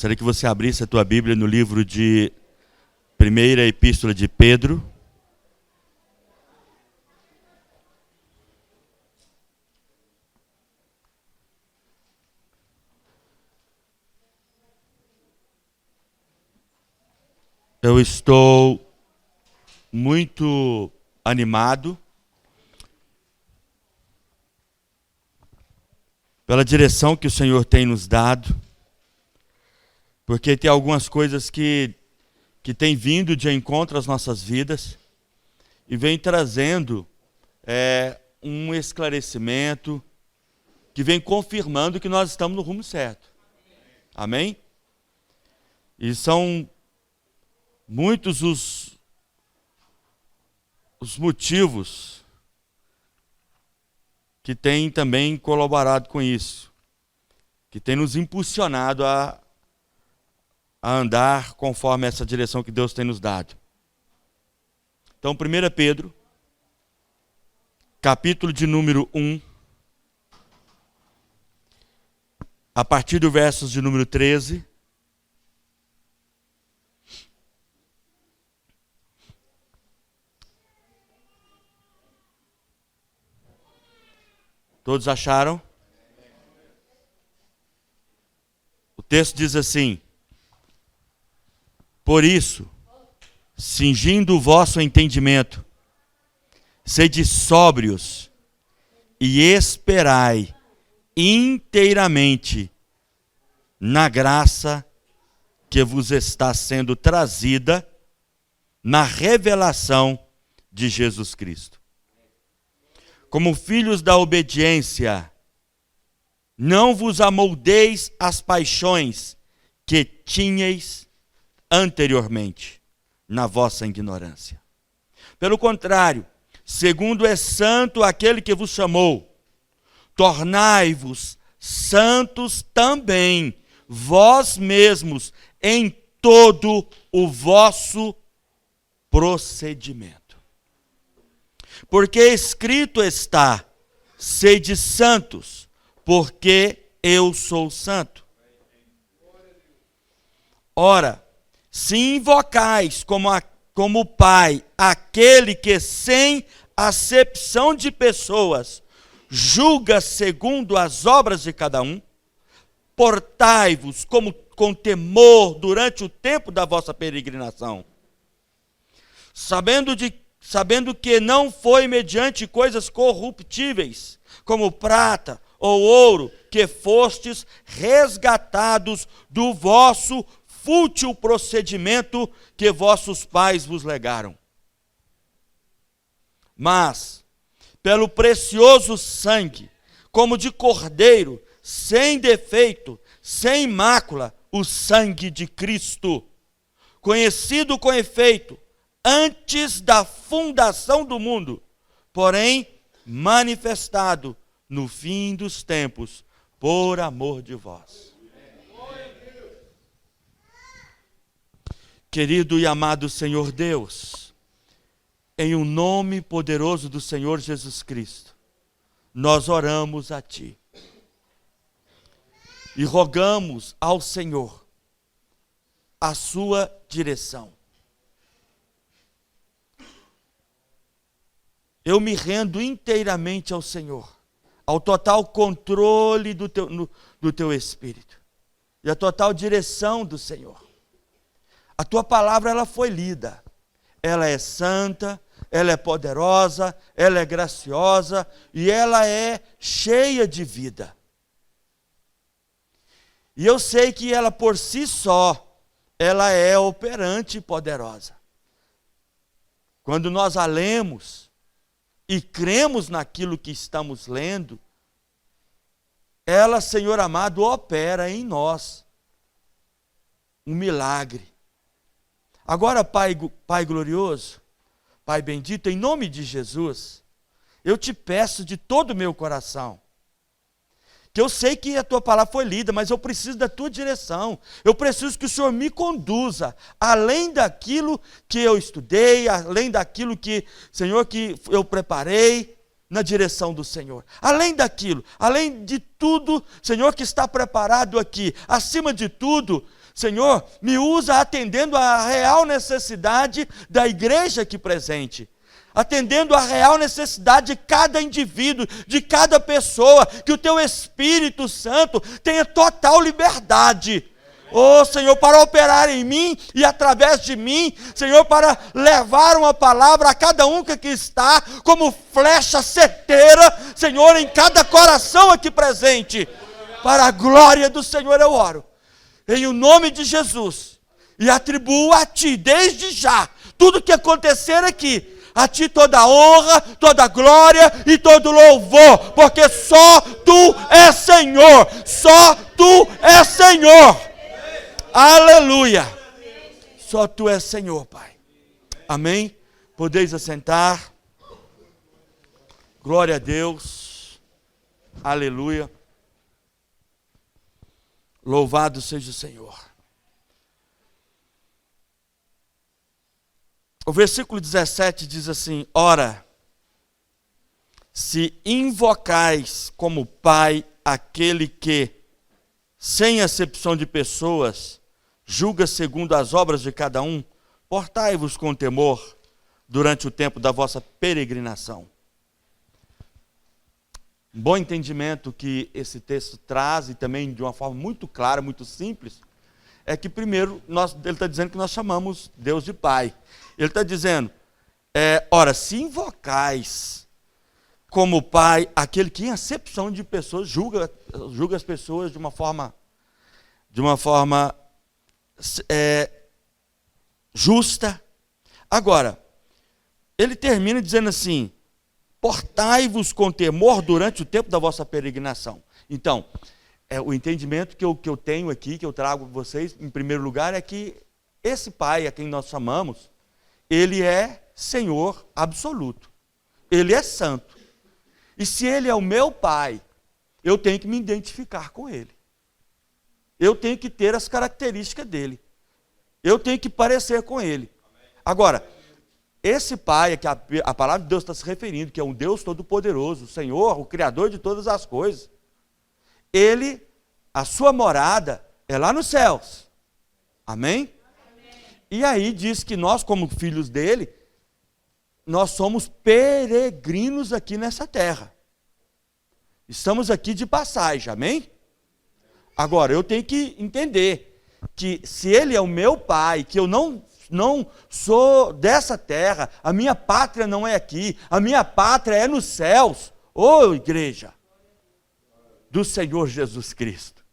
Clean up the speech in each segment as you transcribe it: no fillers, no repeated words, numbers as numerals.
Gostaria que você abrisse a tua Bíblia no livro de Primeira Epístola de Pedro. Eu estou muito animado pela direção que o Senhor tem nos dado, porque tem algumas coisas que têm vindo de encontro às nossas vidas e vem trazendo um esclarecimento que vem confirmando que nós estamos no rumo certo. Amém? E são muitos os motivos que têm também colaborado com isso, que têm nos impulsionado a andar conforme essa direção que Deus tem nos dado. Então, 1 Pedro, capítulo de número 1, a partir do versos de número 13, todos acharam? O texto diz assim: por isso, cingindo o vosso entendimento, sede sóbrios e esperai inteiramente na graça que vos está sendo trazida na revelação de Jesus Cristo. Como filhos da obediência, não vos amoldeis às paixões que tinhais anteriormente, na vossa ignorância. Pelo contrário, segundo é santo aquele que vos chamou, tornai-vos santos também, vós mesmos, em todo o vosso procedimento. Porque escrito está: sede santos, porque eu sou santo. Ora, se invocais como Pai aquele que sem acepção de pessoas julga segundo as obras de cada um, portai-vos com temor durante o tempo da vossa peregrinação, sabendo que não foi mediante coisas corruptíveis, como prata ou ouro, que fostes resgatados do vosso fútil procedimento que vossos pais vos legaram. Mas, pelo precioso sangue, como de cordeiro, sem defeito, sem mácula, o sangue de Cristo, conhecido com efeito, antes da fundação do mundo, porém manifestado no fim dos tempos, por amor de vós. Querido e amado Senhor Deus, em um nome poderoso do Senhor Jesus Cristo, nós oramos a Ti e rogamos ao Senhor a Sua direção. Eu me rendo inteiramente ao Senhor, ao total controle do Teu Espírito e à total direção do Senhor. A Tua palavra, ela foi lida, ela é santa, ela é poderosa, ela é graciosa e ela é cheia de vida. E eu sei que ela por si só, ela é operante e poderosa. Quando nós a lemos e cremos naquilo que estamos lendo, ela, Senhor amado, opera em nós um milagre. Agora, Pai glorioso, Pai bendito, em nome de Jesus, eu te peço de todo o meu coração, que eu sei que a Tua palavra foi lida, mas eu preciso da Tua direção, eu preciso que o Senhor me conduza, além daquilo que eu estudei, além daquilo que, Senhor, que eu preparei, na direção do Senhor, além daquilo, além de tudo, Senhor, que está preparado aqui, acima de tudo, Senhor, me usa atendendo à real necessidade da igreja aqui presente. Atendendo à real necessidade de cada indivíduo, de cada pessoa, que o Teu Espírito Santo tenha total liberdade. Oh, Senhor, para operar em mim e através de mim, Senhor, para levar uma palavra a cada um que aqui está, como flecha certeira, Senhor, em cada coração aqui presente. Para a glória do Senhor eu oro, em o nome de Jesus, e atribuo a Ti, desde já, tudo que acontecer aqui, a Ti toda a honra, toda a glória e todo louvor, porque só Tu és Senhor, só Tu és Senhor. Aleluia! Só Tu és Senhor, Pai. Amém? Podeis assentar. Glória a Deus. Aleluia. Louvado seja o Senhor. O versículo 17 diz assim: ora, se invocais como Pai aquele que, sem acepção de pessoas, julga segundo as obras de cada um, portai-vos com temor durante o tempo da vossa peregrinação. Um bom entendimento que esse texto traz, e também de uma forma muito clara, muito simples, é que primeiro, ele está dizendo que nós chamamos Deus de Pai. Ele está dizendo, ora, se invocais como Pai, aquele que em acepção de pessoas julga as pessoas de uma forma justa. Agora, ele termina dizendo assim, portai-vos com temor durante o tempo da vossa peregrinação. Então, o entendimento que eu tenho aqui, que eu trago para vocês, em primeiro lugar, é que esse Pai a quem nós chamamos, Ele é Senhor absoluto. Ele é santo. E se Ele é o meu Pai, eu tenho que me identificar com Ele. Eu tenho que ter as características dEle. Eu tenho que parecer com Ele. Agora, esse Pai, que a palavra de Deus está se referindo, que é um Deus todo-poderoso, o Senhor, o Criador de todas as coisas, Ele, a sua morada é lá nos céus. Amém? E aí diz que nós, como filhos dele, nós somos peregrinos aqui nessa terra. Estamos aqui de passagem, amém? Agora, eu tenho que entender que se Ele é o meu Pai, que eu não sou dessa terra, a minha pátria não é aqui, a minha pátria é nos céus, ô igreja do Senhor Jesus Cristo.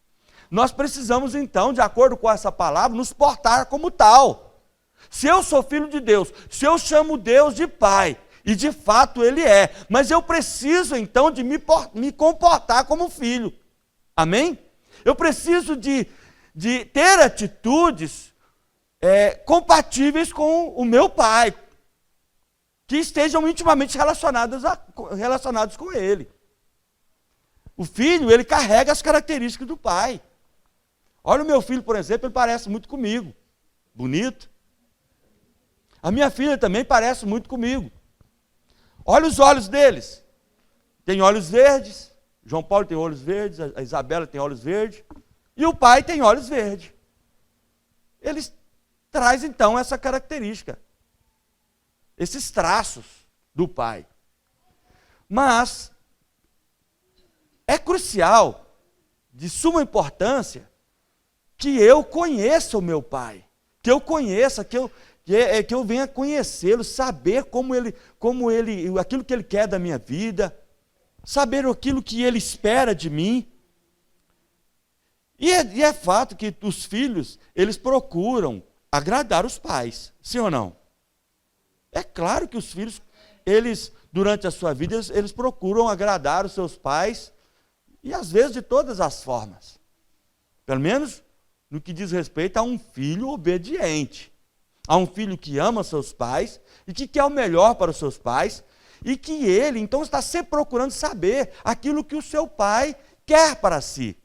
Nós precisamos então, de acordo com essa palavra, nos portar como tal. Se eu sou filho de Deus, se eu chamo Deus de Pai, e de fato Ele é, mas eu preciso então de me comportar como filho. Amém? Eu preciso de ter atitudes compatíveis com o meu Pai, que estejam intimamente relacionados com Ele. O filho, ele carrega as características do pai. Olha o meu filho, por exemplo, ele parece muito comigo. Bonito. A minha filha também parece muito comigo. Olha os olhos deles. Tem olhos verdes. João Paulo tem olhos verdes. A Isabela tem olhos verdes. E o pai tem olhos verdes. Eles trazem então essa característica. Esses traços do pai. Mas é crucial, de suma importância, que eu conheça o meu Pai, que eu conheça, que eu venha conhecê-lo, saber aquilo que Ele quer da minha vida, saber aquilo que Ele espera de mim. E é fato que os filhos, eles procuram agradar os pais, sim ou não? É claro que os filhos, eles, durante a sua vida, eles procuram agradar os seus pais, e às vezes de todas as formas. Pelo menos no que diz respeito a um filho obediente. A um filho que ama seus pais e que quer o melhor para os seus pais. E que ele, então, está sempre procurando saber aquilo que o seu pai quer para si.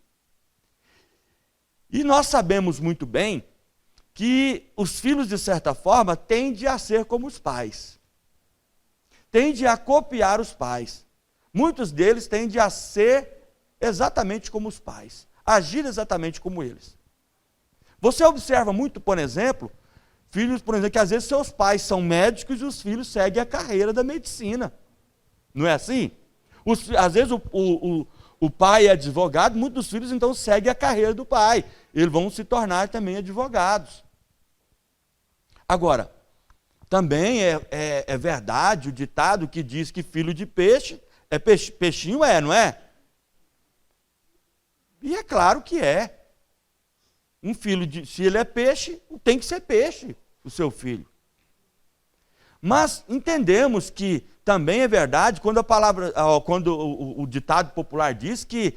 E nós sabemos muito bem que os filhos, de certa forma, tendem a ser como os pais. Tendem a copiar os pais. Muitos deles tendem a ser exatamente como os pais, agir exatamente como eles. Você observa muito, por exemplo, filhos, por exemplo, que às vezes seus pais são médicos e os filhos seguem a carreira da medicina. Não é assim? Às vezes o pai é advogado, muitos dos filhos então seguem a carreira do pai. Eles vão se tornar também advogados. Agora, também é verdade o ditado que diz que filho de peixe é peixinho, não é? E é claro que é. Um filho, se ele é peixe, tem que ser peixe, o seu filho. Mas entendemos que também é verdade quando o ditado popular diz que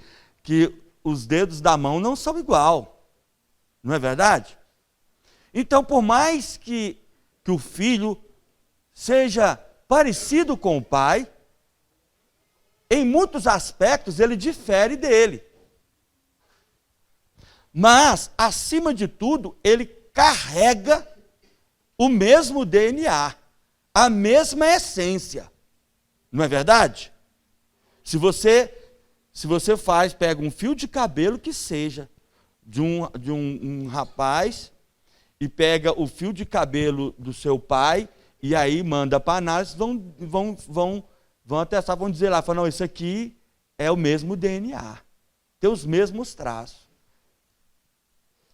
os dedos da mão não são igual. Não é verdade? Então, por mais que o filho seja parecido com o pai, em muitos aspectos ele difere dele. Mas, acima de tudo, ele carrega o mesmo DNA, a mesma essência. Não é verdade? Se você pega um fio de cabelo que seja de um rapaz e pega o fio de cabelo do seu pai e aí manda para análise, vão atestar, vão dizer lá, não, isso aqui é o mesmo DNA, tem os mesmos traços.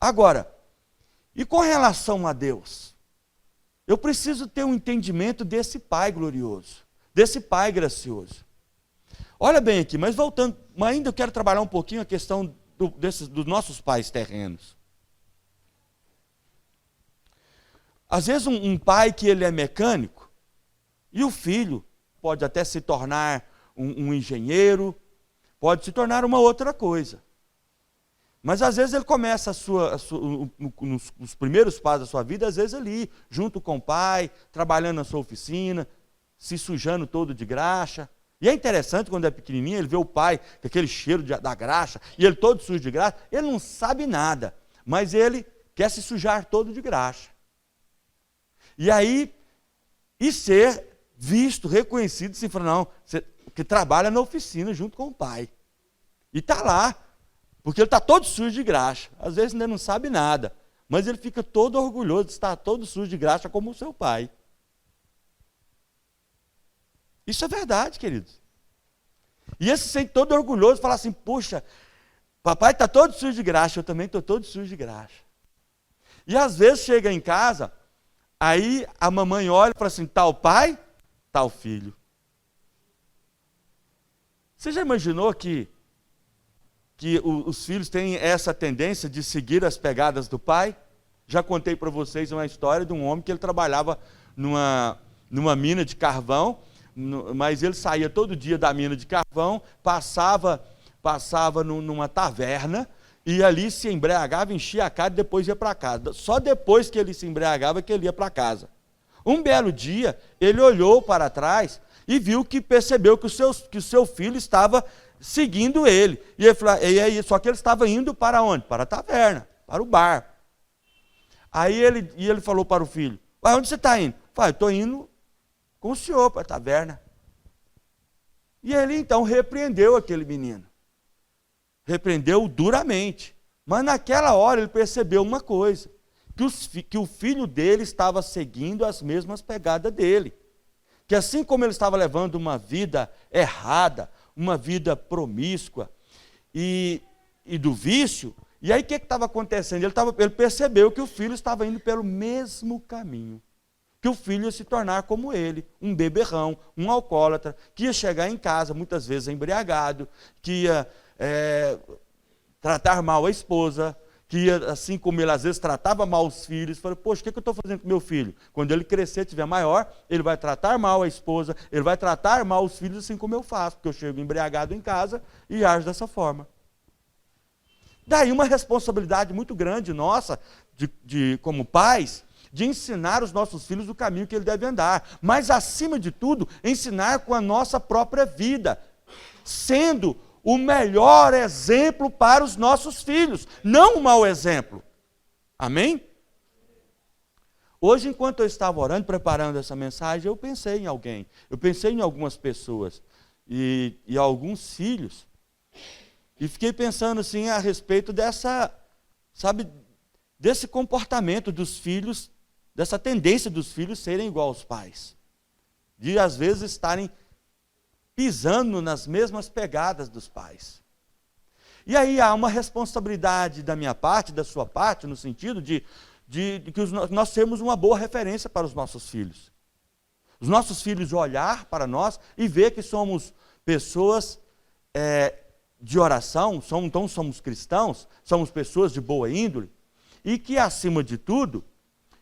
Agora, e com relação a Deus? Eu preciso ter um entendimento desse Pai glorioso, desse Pai gracioso. Olha bem aqui, mas voltando, ainda eu quero trabalhar um pouquinho a questão dos nossos pais terrenos. Às vezes um pai que ele é mecânico, e o filho pode até se tornar um engenheiro, pode se tornar uma outra coisa. Mas às vezes ele começa nos primeiros passos da sua vida, às vezes ali, junto com o pai, trabalhando na sua oficina, se sujando todo de graxa. E é interessante quando é pequenininho, ele vê o pai com aquele cheiro da graxa, e ele todo sujo de graxa, ele não sabe nada, mas ele quer se sujar todo de graxa. E aí, ser visto, reconhecido, se fala, não, você que trabalha na oficina junto com o pai. E está lá, porque ele está todo sujo de graxa. Às vezes ainda não sabe nada, mas ele fica todo orgulhoso de estar todo sujo de graxa como o seu pai. Isso é verdade, queridos. E ele se sente todo orgulhoso e fala assim, puxa, papai está todo sujo de graxa, eu também estou todo sujo de graxa. E às vezes chega em casa, aí a mamãe olha e fala assim, tal pai, tal filho. Você já imaginou que os filhos têm essa tendência de seguir as pegadas do pai? Já contei para vocês uma história de um homem que ele trabalhava numa mina de carvão, mas ele saía todo dia da mina de carvão, passava numa taverna, e ali se embriagava, enchia a cara e depois ia para casa. Só depois que ele se embriagava que ele ia para casa. Um belo dia, ele olhou para trás e percebeu que o seu filho estava seguindo ele. Só que ele estava indo para onde? Para a taverna, para o bar. Aí ele falou para o filho, onde você está indo? Eu estou indo com o senhor para a taverna. E ele então repreendeu aquele menino. Repreendeu duramente. Mas naquela hora ele percebeu uma coisa, que o filho dele estava seguindo as mesmas pegadas dele. Que assim como ele estava levando uma vida errada, uma vida promíscua e do vício, e aí o que estava acontecendo? Ele percebeu que o filho estava indo pelo mesmo caminho. Que o filho ia se tornar como ele, um beberrão, um alcoólatra, que ia chegar em casa muitas vezes embriagado, que ia tratar mal a esposa, que ia, assim como ele às vezes tratava mal os filhos, falou, poxa, o que eu estou fazendo com meu filho? Quando ele crescer, tiver maior, ele vai tratar mal a esposa, ele vai tratar mal os filhos assim como eu faço, porque eu chego embriagado em casa e ajo dessa forma. Daí uma responsabilidade muito grande nossa, como pais, de ensinar os nossos filhos o caminho que ele deve andar, mas acima de tudo, ensinar com a nossa própria vida, sendo o melhor exemplo para os nossos filhos, não um mau exemplo. Amém? Hoje, enquanto eu estava orando, preparando essa mensagem, eu pensei em alguém, eu pensei em algumas pessoas e alguns filhos, e fiquei pensando assim a respeito dessa, sabe, desse comportamento dos filhos, dessa tendência dos filhos serem igual aos pais. De, às vezes, estarem pisando nas mesmas pegadas dos pais. E aí há uma responsabilidade da minha parte, da sua parte, no sentido de que nós temos uma boa referência para os nossos filhos. Os nossos filhos olhar para nós e ver que somos pessoas de oração, então somos cristãos, somos pessoas de boa índole, e que, acima de tudo,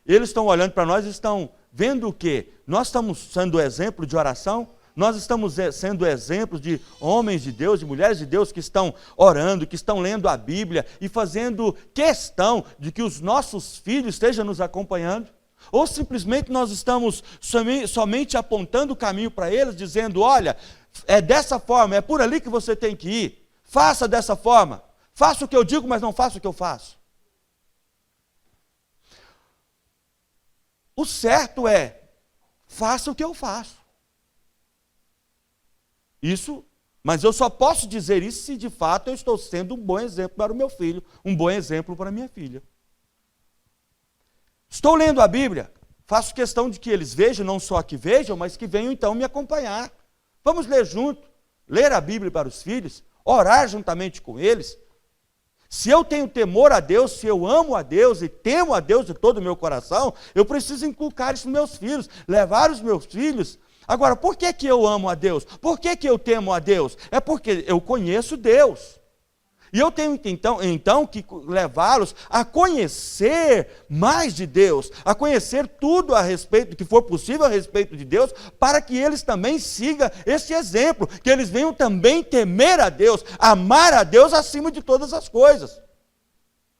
eles estão olhando para nós e estão vendo o quê? Nós estamos sendo exemplo de oração, nós estamos sendo exemplos de homens de Deus, de mulheres de Deus que estão orando, que estão lendo a Bíblia e fazendo questão de que os nossos filhos estejam nos acompanhando. Ou simplesmente nós estamos somente apontando o caminho para eles, dizendo, olha, é dessa forma, é por ali que você tem que ir, faça dessa forma, faça o que eu digo, mas não faça o que eu faço. O certo é, faça o que eu faço. Isso, mas eu só posso dizer isso se de fato eu estou sendo um bom exemplo para o meu filho, um bom exemplo para a minha filha. Estou lendo a Bíblia, faço questão de que eles vejam, não só que vejam, mas que venham então me acompanhar. Vamos ler junto, ler a Bíblia para os filhos, orar juntamente com eles. Se eu tenho temor a Deus, se eu amo a Deus e temo a Deus de todo o meu coração, eu preciso inculcar isso nos meus filhos, levar os meus filhos. Agora, por que eu amo a Deus? Por que eu temo a Deus? É porque eu conheço Deus. E eu tenho então que levá-los a conhecer mais de Deus, a conhecer tudo a respeito, que for possível a respeito de Deus, para que eles também sigam esse exemplo, que eles venham também temer a Deus, amar a Deus acima de todas as coisas.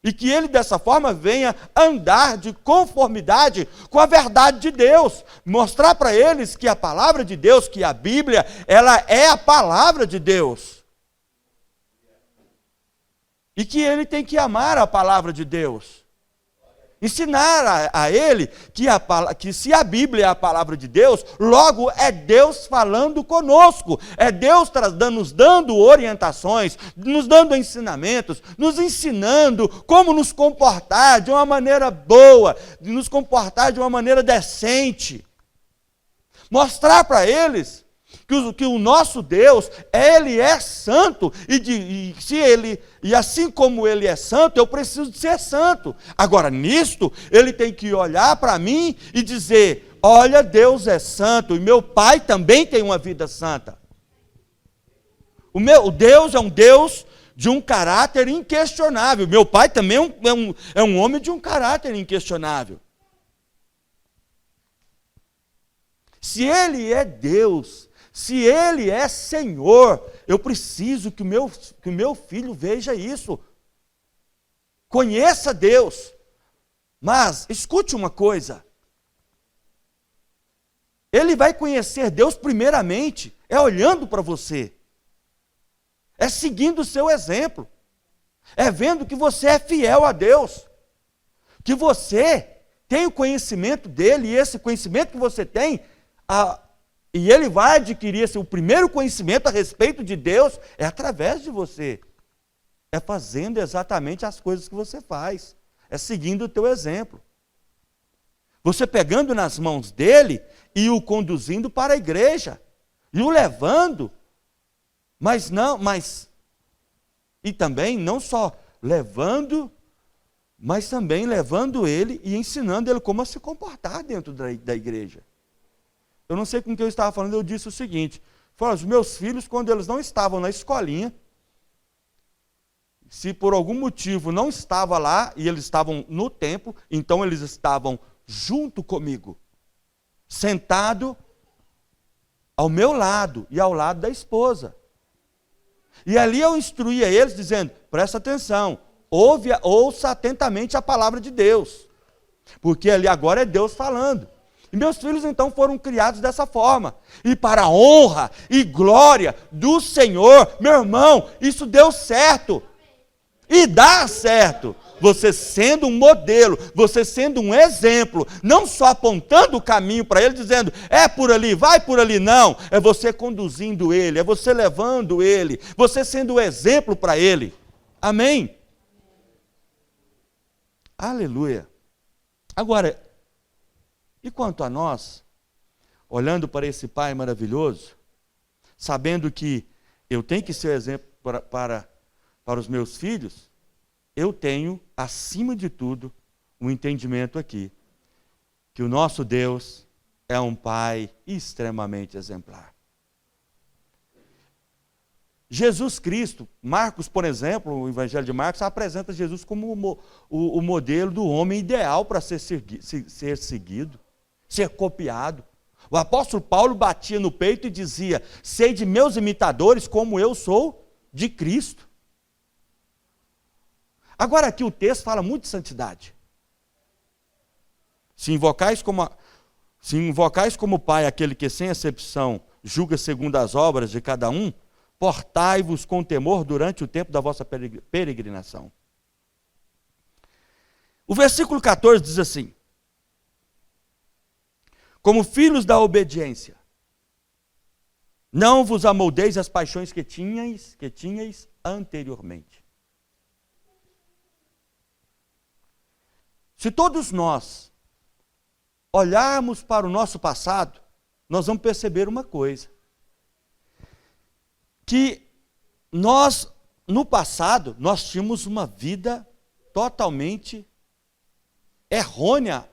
E que ele, dessa forma, venha andar de conformidade com a verdade de Deus. Mostrar para eles que a palavra de Deus, que a Bíblia, ela é a palavra de Deus. E que ele tem que amar a palavra de Deus. Ensinar a ele que se a Bíblia é a palavra de Deus, logo é Deus falando conosco, é Deus nos dando orientações, nos dando ensinamentos, nos ensinando como nos comportar de uma maneira boa, de nos comportar de uma maneira decente. Mostrar para eles que o nosso Deus, ele é santo, e assim como ele é santo, eu preciso de ser santo. Agora, nisto, ele tem que olhar para mim e dizer, olha, Deus é santo, e meu pai também tem uma vida santa. O Deus é um Deus de um caráter inquestionável, meu pai também é um homem de um caráter inquestionável. Se ele é Deus, se ele é Senhor, eu preciso que o meu filho veja isso. Conheça Deus. Mas, escute uma coisa. Ele vai conhecer Deus primeiramente, olhando para você. É seguindo o seu exemplo. É vendo que você é fiel a Deus. Que você tem o conhecimento dele, e esse conhecimento que você tem, e ele vai adquirir o primeiro conhecimento a respeito de Deus é através de você. É fazendo exatamente as coisas que você faz. É seguindo o teu exemplo. Você pegando nas mãos dele e o conduzindo para a igreja. E o levando. E também não só levando, mas também levando ele e ensinando ele como a se comportar dentro da igreja. Eu não sei com quem eu estava falando, eu disse o seguinte, os meus filhos, quando eles não estavam na escolinha, se por algum motivo não estava lá, e eles estavam no templo, então eles estavam junto comigo, sentado ao meu lado e ao lado da esposa. E ali eu instruía eles, dizendo, presta atenção, ouça atentamente a palavra de Deus, porque ali agora é Deus falando. E meus filhos então foram criados dessa forma. E para a honra e glória do Senhor, meu irmão, isso deu certo. E dá certo. Você sendo um modelo, você sendo um exemplo, não só apontando o caminho para ele, dizendo, é por ali, vai por ali, não. É você conduzindo ele, é você levando ele, você sendo o exemplo para ele. Amém? Aleluia. Agora, e quanto a nós, olhando para esse Pai maravilhoso, sabendo que eu tenho que ser exemplo para os meus filhos, eu tenho, acima de tudo, um entendimento aqui, que o nosso Deus é um Pai extremamente exemplar. Jesus Cristo, Marcos, por exemplo, o Evangelho de Marcos, apresenta Jesus como o modelo do homem ideal para ser seguido, ser copiado. O apóstolo Paulo batia no peito e dizia: sei de meus imitadores como eu sou de Cristo. Agora aqui o texto fala muito de santidade. Se invocais como Pai aquele que sem exceção julga segundo as obras de cada um, portai-vos com temor durante o tempo da vossa peregrinação. O versículo 14 diz assim: como filhos da obediência, não vos amoldeis as paixões que tinhais anteriormente. Se todos nós olharmos para o nosso passado, nós vamos perceber uma coisa: que nós, no passado, nós tínhamos uma vida totalmente errônea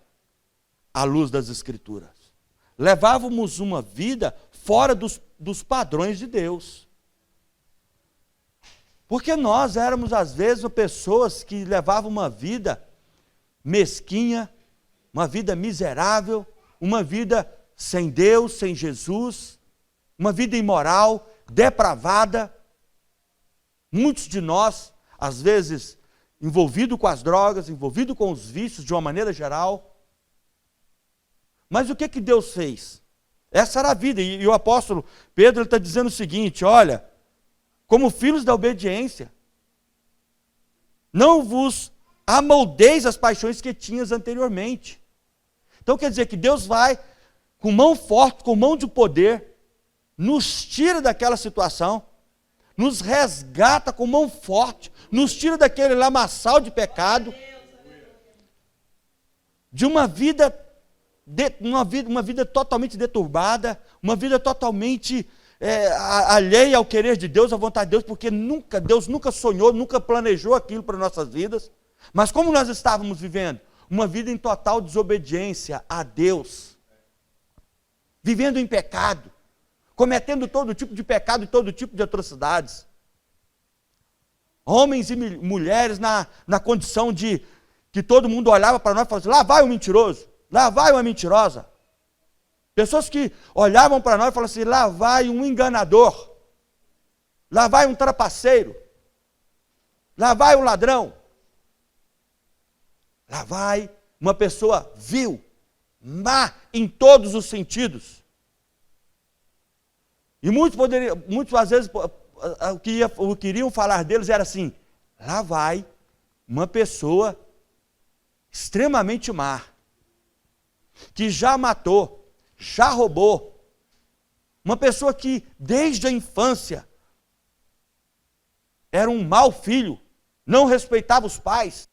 à luz das Escrituras. Levávamos uma vida fora dos padrões de Deus. Porque nós éramos, às vezes, pessoas que levavam uma vida mesquinha, uma vida miserável, uma vida sem Deus, sem Jesus, uma vida imoral, depravada. Muitos de nós, às vezes, envolvidos com as drogas, envolvidos com os vícios de uma maneira geral. Mas o que Deus fez? Essa era a vida. E o apóstolo Pedro está dizendo o seguinte: olha, como filhos da obediência, não vos amoldeis as paixões que tinhas anteriormente. Então quer dizer que Deus vai, com mão forte, com mão de poder, nos tira daquela situação, nos resgata com mão forte, nos tira daquele lamaçal de pecado, de uma vida totalmente deturbada, uma vida totalmente alheia ao querer de Deus, à vontade de Deus, porque Deus nunca sonhou, nunca planejou aquilo para nossas vidas. Mas como nós estávamos vivendo? Uma vida em total desobediência a Deus, vivendo em pecado, cometendo todo tipo de pecado e todo tipo de atrocidades. Homens e mulheres na condição de que todo mundo olhava para nós e falava assim: lá vai o mentiroso, lá vai uma mentirosa. Pessoas que olhavam para nós e falavam assim: lá vai um enganador, lá vai um trapaceiro, lá vai um ladrão, lá vai uma pessoa vil, má em todos os sentidos. E muitos às vezes o que iriam falar deles era assim: lá vai uma pessoa extremamente má, que já matou, já roubou, uma pessoa que desde a infância era um mau filho, não respeitava os pais,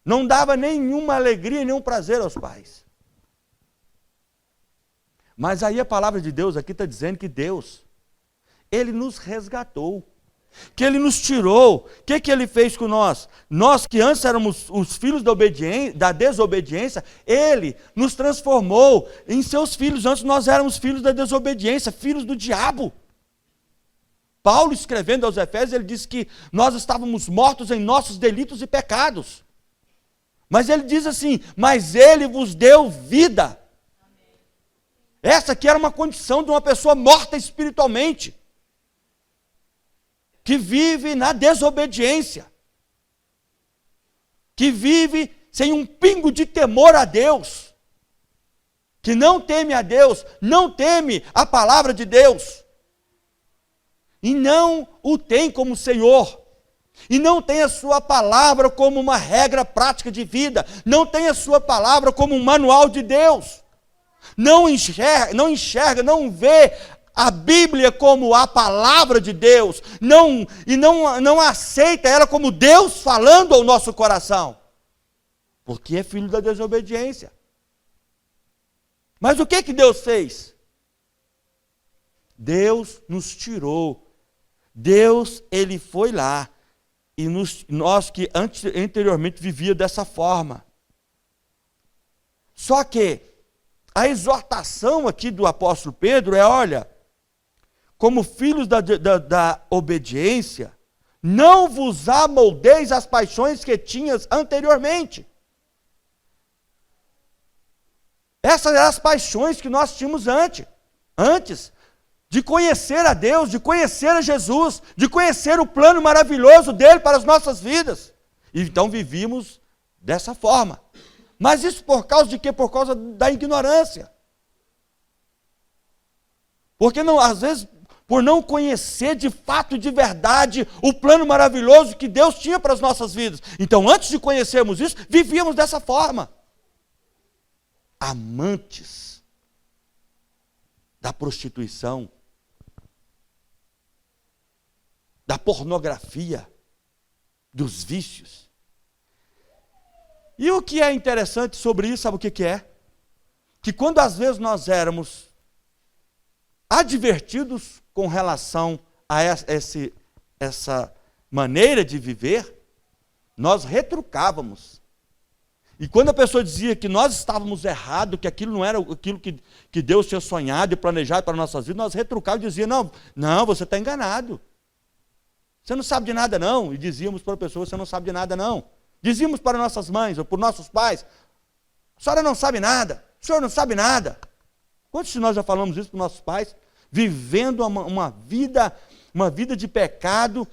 não dava nenhuma alegria, nenhum prazer aos pais. Mas aí a palavra de Deus aqui está dizendo que Deus, Ele nos resgatou, que Ele nos tirou. O que Ele fez com nós? Nós que antes éramos os filhos da desobediência, Ele nos transformou em seus filhos. Antes nós éramos filhos da desobediência, filhos do diabo. Paulo, escrevendo aos Efésios, ele disse que nós estávamos mortos em nossos delitos e pecados. Mas ele diz assim: mas Ele vos deu vida. Essa aqui era uma condição de uma pessoa morta espiritualmente, que vive na desobediência, que vive sem um pingo de temor a Deus, que não teme a Deus, não teme a palavra de Deus, e não o tem como Senhor, e não tem a sua palavra como uma regra prática de vida, não tem a sua palavra como um manual de Deus, não enxerga, não vê a Bíblia como a palavra de Deus, não aceita ela como Deus falando ao nosso coração. porque é filho da desobediência. Mas o que Deus fez? Deus nos tirou. Deus, Ele foi lá. E nós que anteriormente vivíamos dessa forma. Só que a exortação aqui do apóstolo Pedro é, olha, como filhos da obediência, não vos amoldeis as paixões que tinhas anteriormente. Essas eram as paixões que nós tínhamos antes de conhecer a Deus, de conhecer a Jesus, de conhecer o plano maravilhoso dele para as nossas vidas. Então vivíamos dessa forma. Mas isso por causa de quê? Por causa da ignorância. Porque não, às vezes, por não conhecer de fato e de verdade o plano maravilhoso que Deus tinha para as nossas vidas. Então, antes de conhecermos isso, vivíamos dessa forma. Amantes da prostituição, da pornografia, dos vícios. E o que é interessante sobre isso, sabe o que é? Que quando às vezes nós éramos advertidos com relação a essa maneira de viver, nós retrucávamos. E quando a pessoa dizia que nós estávamos errados, que aquilo não era aquilo que Deus tinha sonhado e planejado para nossas vidas, nós retrucávamos e dizíamos, não, você está enganado. Você não sabe de nada não. E dizíamos para a pessoa, você não sabe de nada não. Dizíamos para nossas mães ou para nossos pais, a senhora não sabe nada, o senhor não sabe nada. Quantos de nós já falamos isso para os nossos pais? Vivendo uma vida de pecado,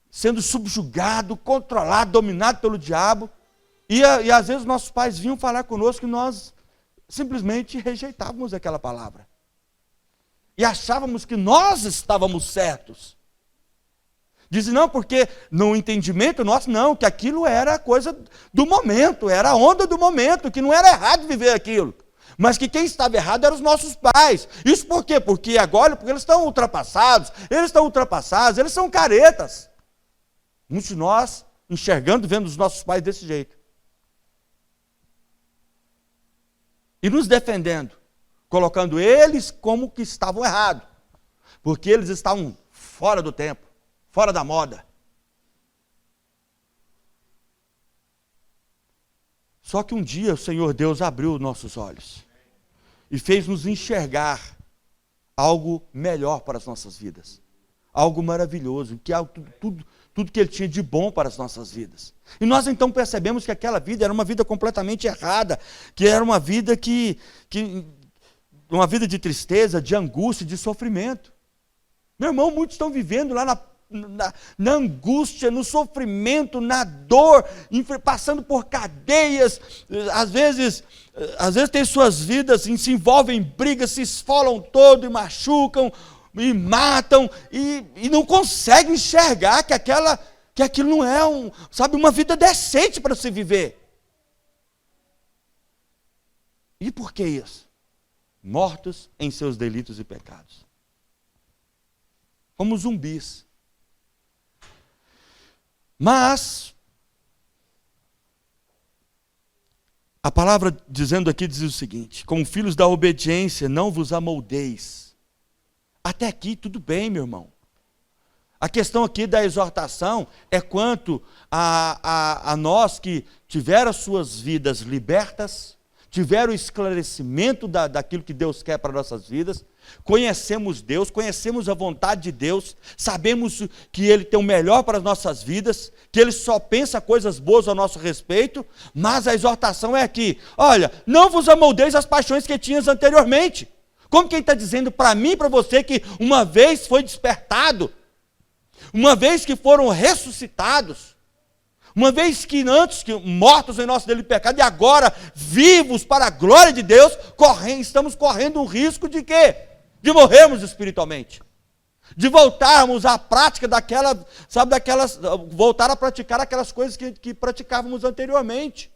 sendo subjugado, controlado, dominado pelo diabo. E às vezes nossos pais vinham falar conosco e nós simplesmente rejeitávamos aquela palavra. E achávamos que nós estávamos certos. Dizem, não, porque no entendimento nosso, não, que aquilo era a coisa do momento, era a onda do momento, que não era errado viver aquilo. Mas que quem estava errado eram os nossos pais. Isso por quê? Porque eles estão ultrapassados, eles são caretas. Muitos de nós enxergando, vendo os nossos pais desse jeito. E nos defendendo, colocando eles como que estavam errados. Porque eles estavam fora do tempo, fora da moda. Só que um dia o Senhor Deus abriu nossos olhos e fez-nos enxergar algo melhor para as nossas vidas. Algo maravilhoso, que algo, tudo que Ele tinha de bom para as nossas vidas. E nós então percebemos que aquela vida era uma vida completamente errada, que era uma vida uma vida de tristeza, de angústia, de sofrimento. Meu irmão, muitos estão vivendo lá na angústia, no sofrimento, na dor, passando por cadeias, às vezes têm suas vidas, se envolvem em brigas, se esfolam todo e machucam, e matam, e não conseguem enxergar que aquilo não é uma vida decente para se viver. E por que isso? Mortos em seus delitos e pecados. Como zumbis. Mas, a palavra dizendo aqui diz o seguinte, como filhos da obediência, não vos amoldeis. Até aqui tudo bem, meu irmão. A questão aqui da exortação é quanto a nós que tiveram as suas vidas libertas, tiveram o esclarecimento daquilo que Deus quer para nossas vidas, conhecemos Deus, conhecemos a vontade de Deus, sabemos que Ele tem o melhor para as nossas vidas, que Ele só pensa coisas boas ao nosso respeito, mas a exortação é aqui, olha, não vos amoldeis as paixões que tinhas anteriormente. Como quem está dizendo para mim e para você que uma vez foi despertado, uma vez que foram ressuscitados, uma vez que antes que mortos em nosso delito e pecado, e agora vivos para a glória de Deus, estamos correndo um risco de quê? De morrermos espiritualmente. De voltarmos à prática voltar a praticar aquelas coisas que praticávamos anteriormente.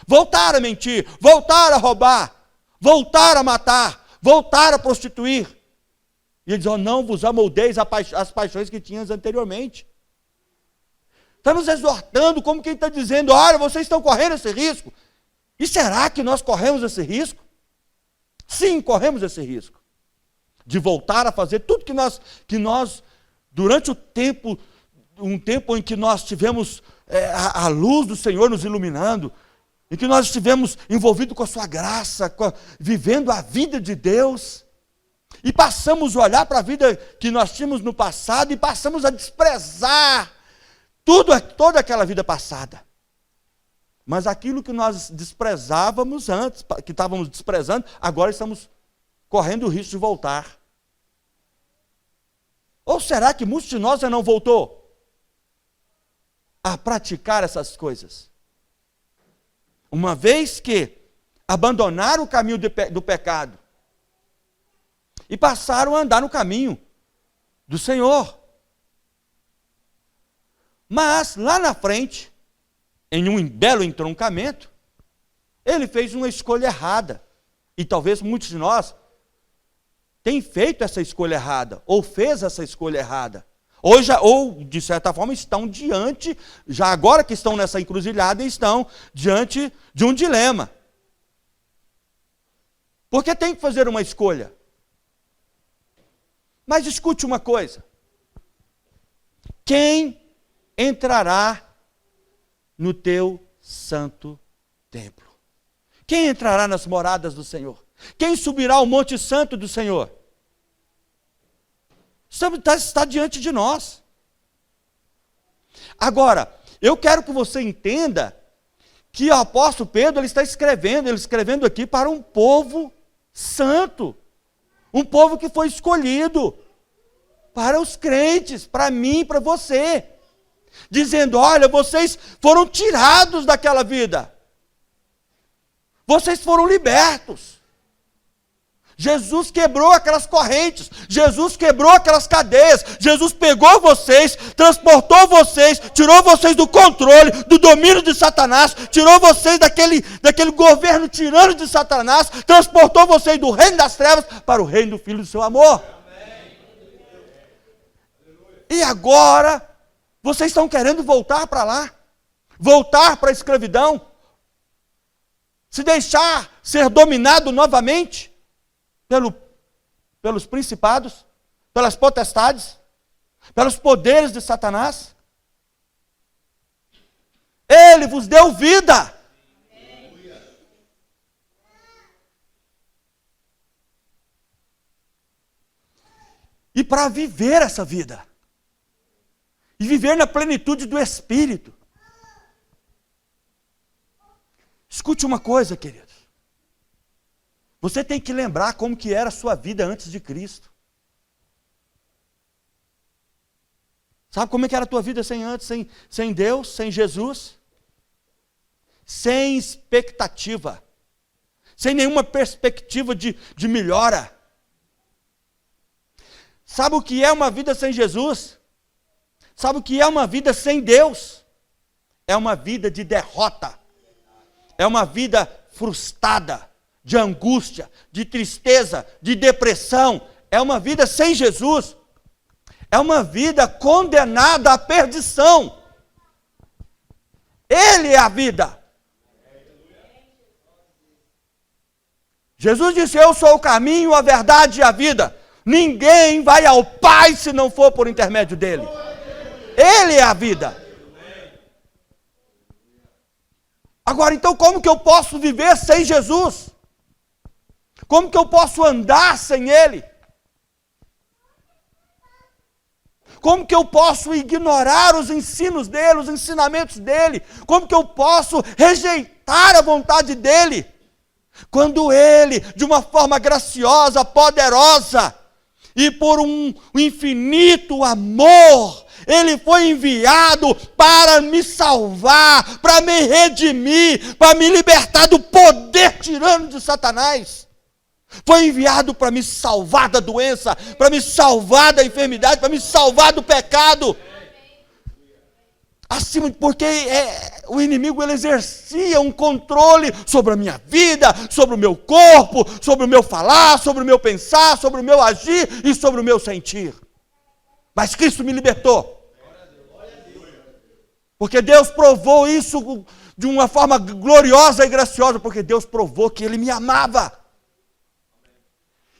Voltar a mentir, voltar a roubar, voltar a matar, voltar a prostituir. E ele diz, não vos amoldeis as paixões que tinhas anteriormente. Está nos exortando, como quem está dizendo, olha, vocês estão correndo esse risco. E será que nós corremos esse risco? Sim, corremos esse risco. De voltar a fazer tudo que nós durante um tempo em que nós tivemos a luz do Senhor nos iluminando, em que nós estivemos envolvidos com a sua graça, vivendo a vida de Deus, e passamos a olhar para a vida que nós tínhamos no passado e passamos a desprezar toda aquela vida passada. Mas aquilo que nós desprezávamos antes, que estávamos desprezando, agora estamos correndo o risco de voltar. Ou será que muitos de nós já não voltou a praticar essas coisas? Uma vez que abandonaram o caminho do pecado e passaram a andar no caminho do Senhor. Mas lá na frente, em um belo entroncamento, ele fez uma escolha errada. E talvez muitos de nós tenham feito essa escolha errada, ou fez essa escolha errada. Ou, de certa forma, estão diante, já agora que estão nessa encruzilhada, estão diante de um dilema. Porque tem que fazer uma escolha. Mas escute uma coisa. Quem entrará no teu santo templo? Quem entrará nas moradas do Senhor? Quem subirá ao monte santo do Senhor? Está diante de nós. Agora, eu quero que você entenda que o apóstolo Pedro ele está escrevendo aqui para um povo santo, um povo que foi escolhido para os crentes, para mim, para você, dizendo, olha, vocês foram tirados daquela vida, vocês foram libertos. Jesus quebrou aquelas correntes, Jesus quebrou aquelas cadeias, Jesus pegou vocês, transportou vocês, tirou vocês do controle, do domínio de Satanás, tirou vocês daquele governo tirano de Satanás, transportou vocês do reino das trevas para o reino do Filho do seu amor. E agora, vocês estão querendo voltar para lá, voltar para a escravidão, se deixar ser dominado novamente pelos principados, pelas potestades, pelos poderes de Satanás. Ele vos deu vida. E para viver essa vida, e viver na plenitude do Espírito. Escute uma coisa, queridos. Você tem que lembrar como que era a sua vida antes de Cristo. Sabe como é que era a tua vida sem Deus, sem Jesus? Sem expectativa. Sem nenhuma perspectiva de melhora. Sabe o que é uma vida sem Jesus? Sabe o que é uma vida sem Deus? É uma vida de derrota. É uma vida frustrada, de angústia, de tristeza, de depressão. É uma vida sem Jesus. É uma vida condenada à perdição. Ele é a vida. Jesus disse, eu sou o caminho, a verdade e a vida. Ninguém vai ao Pai se não for por intermédio dele. Ele é a vida. Agora, então, como que eu posso viver sem Jesus? Como que eu posso andar sem Ele? Como que eu posso ignorar os ensinos dEle, os ensinamentos dEle? Como que eu posso rejeitar a vontade dEle? Quando Ele, de uma forma graciosa, poderosa, e por um infinito amor, Ele foi enviado para me salvar, para me redimir, para me libertar do poder tirano de Satanás. Foi enviado para me salvar da doença, para me salvar da enfermidade, para me salvar do pecado. Porque o inimigo ele exercia um controle sobre a minha vida, sobre o meu corpo, sobre o meu falar, sobre o meu pensar, sobre o meu agir e sobre o meu sentir. Mas Cristo me libertou. Porque Deus provou isso de uma forma gloriosa e graciosa, porque Deus provou que Ele me amava.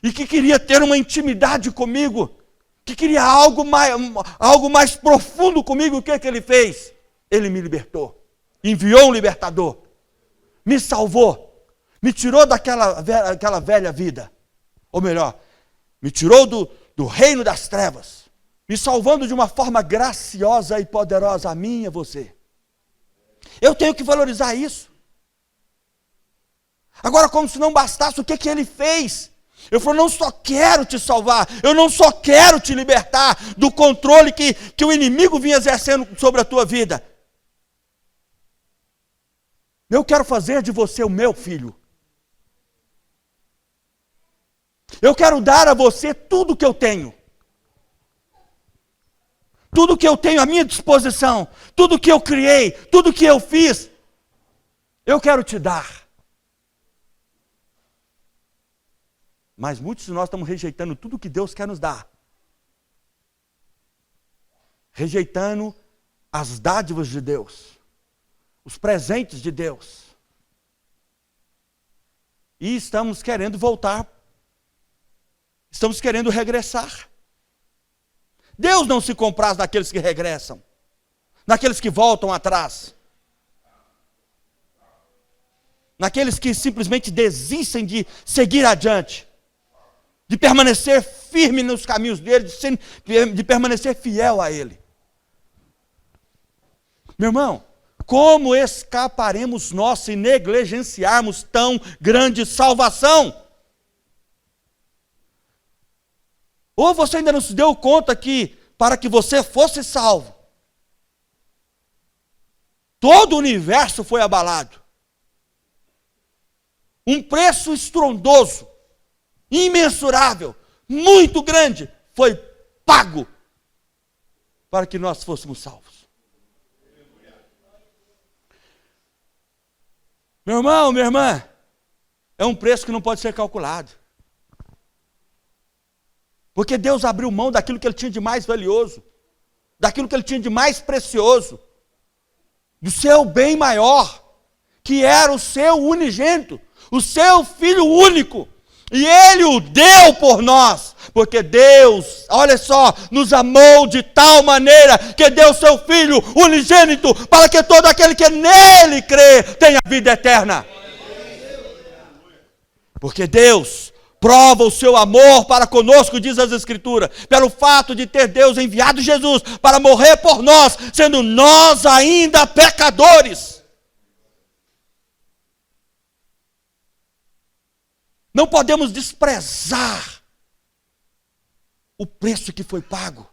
E que queria ter uma intimidade comigo, que queria algo mais profundo comigo. O que Ele fez? Ele me libertou, enviou um libertador, me salvou, me tirou daquela velha vida, ou melhor, me tirou do reino das trevas, me salvando de uma forma graciosa e poderosa a mim e a você. Eu tenho que valorizar isso. Agora, como se não bastasse, o que Ele fez? Eu falei, não só quero te salvar, eu não só quero te libertar do controle que o inimigo vinha exercendo sobre a tua vida. Eu quero fazer de você o meu filho. Eu quero dar a você tudo que eu tenho. Tudo que eu tenho à minha disposição, tudo que eu criei, tudo que eu fiz, eu quero te dar. Mas muitos de nós estamos rejeitando tudo que Deus quer nos dar. Rejeitando as dádivas de Deus, os presentes de Deus. E estamos querendo voltar. Estamos querendo regressar. Deus não se compraz naqueles que regressam, naqueles que voltam atrás, naqueles que simplesmente desistem de seguir adiante, de permanecer firme nos caminhos dele, de permanecer fiel a ele. Meu irmão, como escaparemos nós se negligenciarmos tão grande salvação? Ou você ainda não se deu conta que, para que você fosse salvo, todo o universo foi abalado. Um preço estrondoso, imensurável, muito grande, foi pago para que nós fôssemos salvos. Meu irmão, minha irmã, é um preço que não pode ser calculado. Porque Deus abriu mão daquilo que Ele tinha de mais valioso, daquilo que Ele tinha de mais precioso, do seu bem maior, que era o seu unigênito, o seu Filho único, e Ele o deu por nós, porque Deus, olha só, nos amou de tal maneira, que deu o seu Filho unigênito, para que todo aquele que nele crê, tenha vida eterna. Porque Deus prova o seu amor para conosco, diz as Escrituras, pelo fato de ter Deus enviado Jesus para morrer por nós, sendo nós ainda pecadores. Não podemos desprezar o preço que foi pago.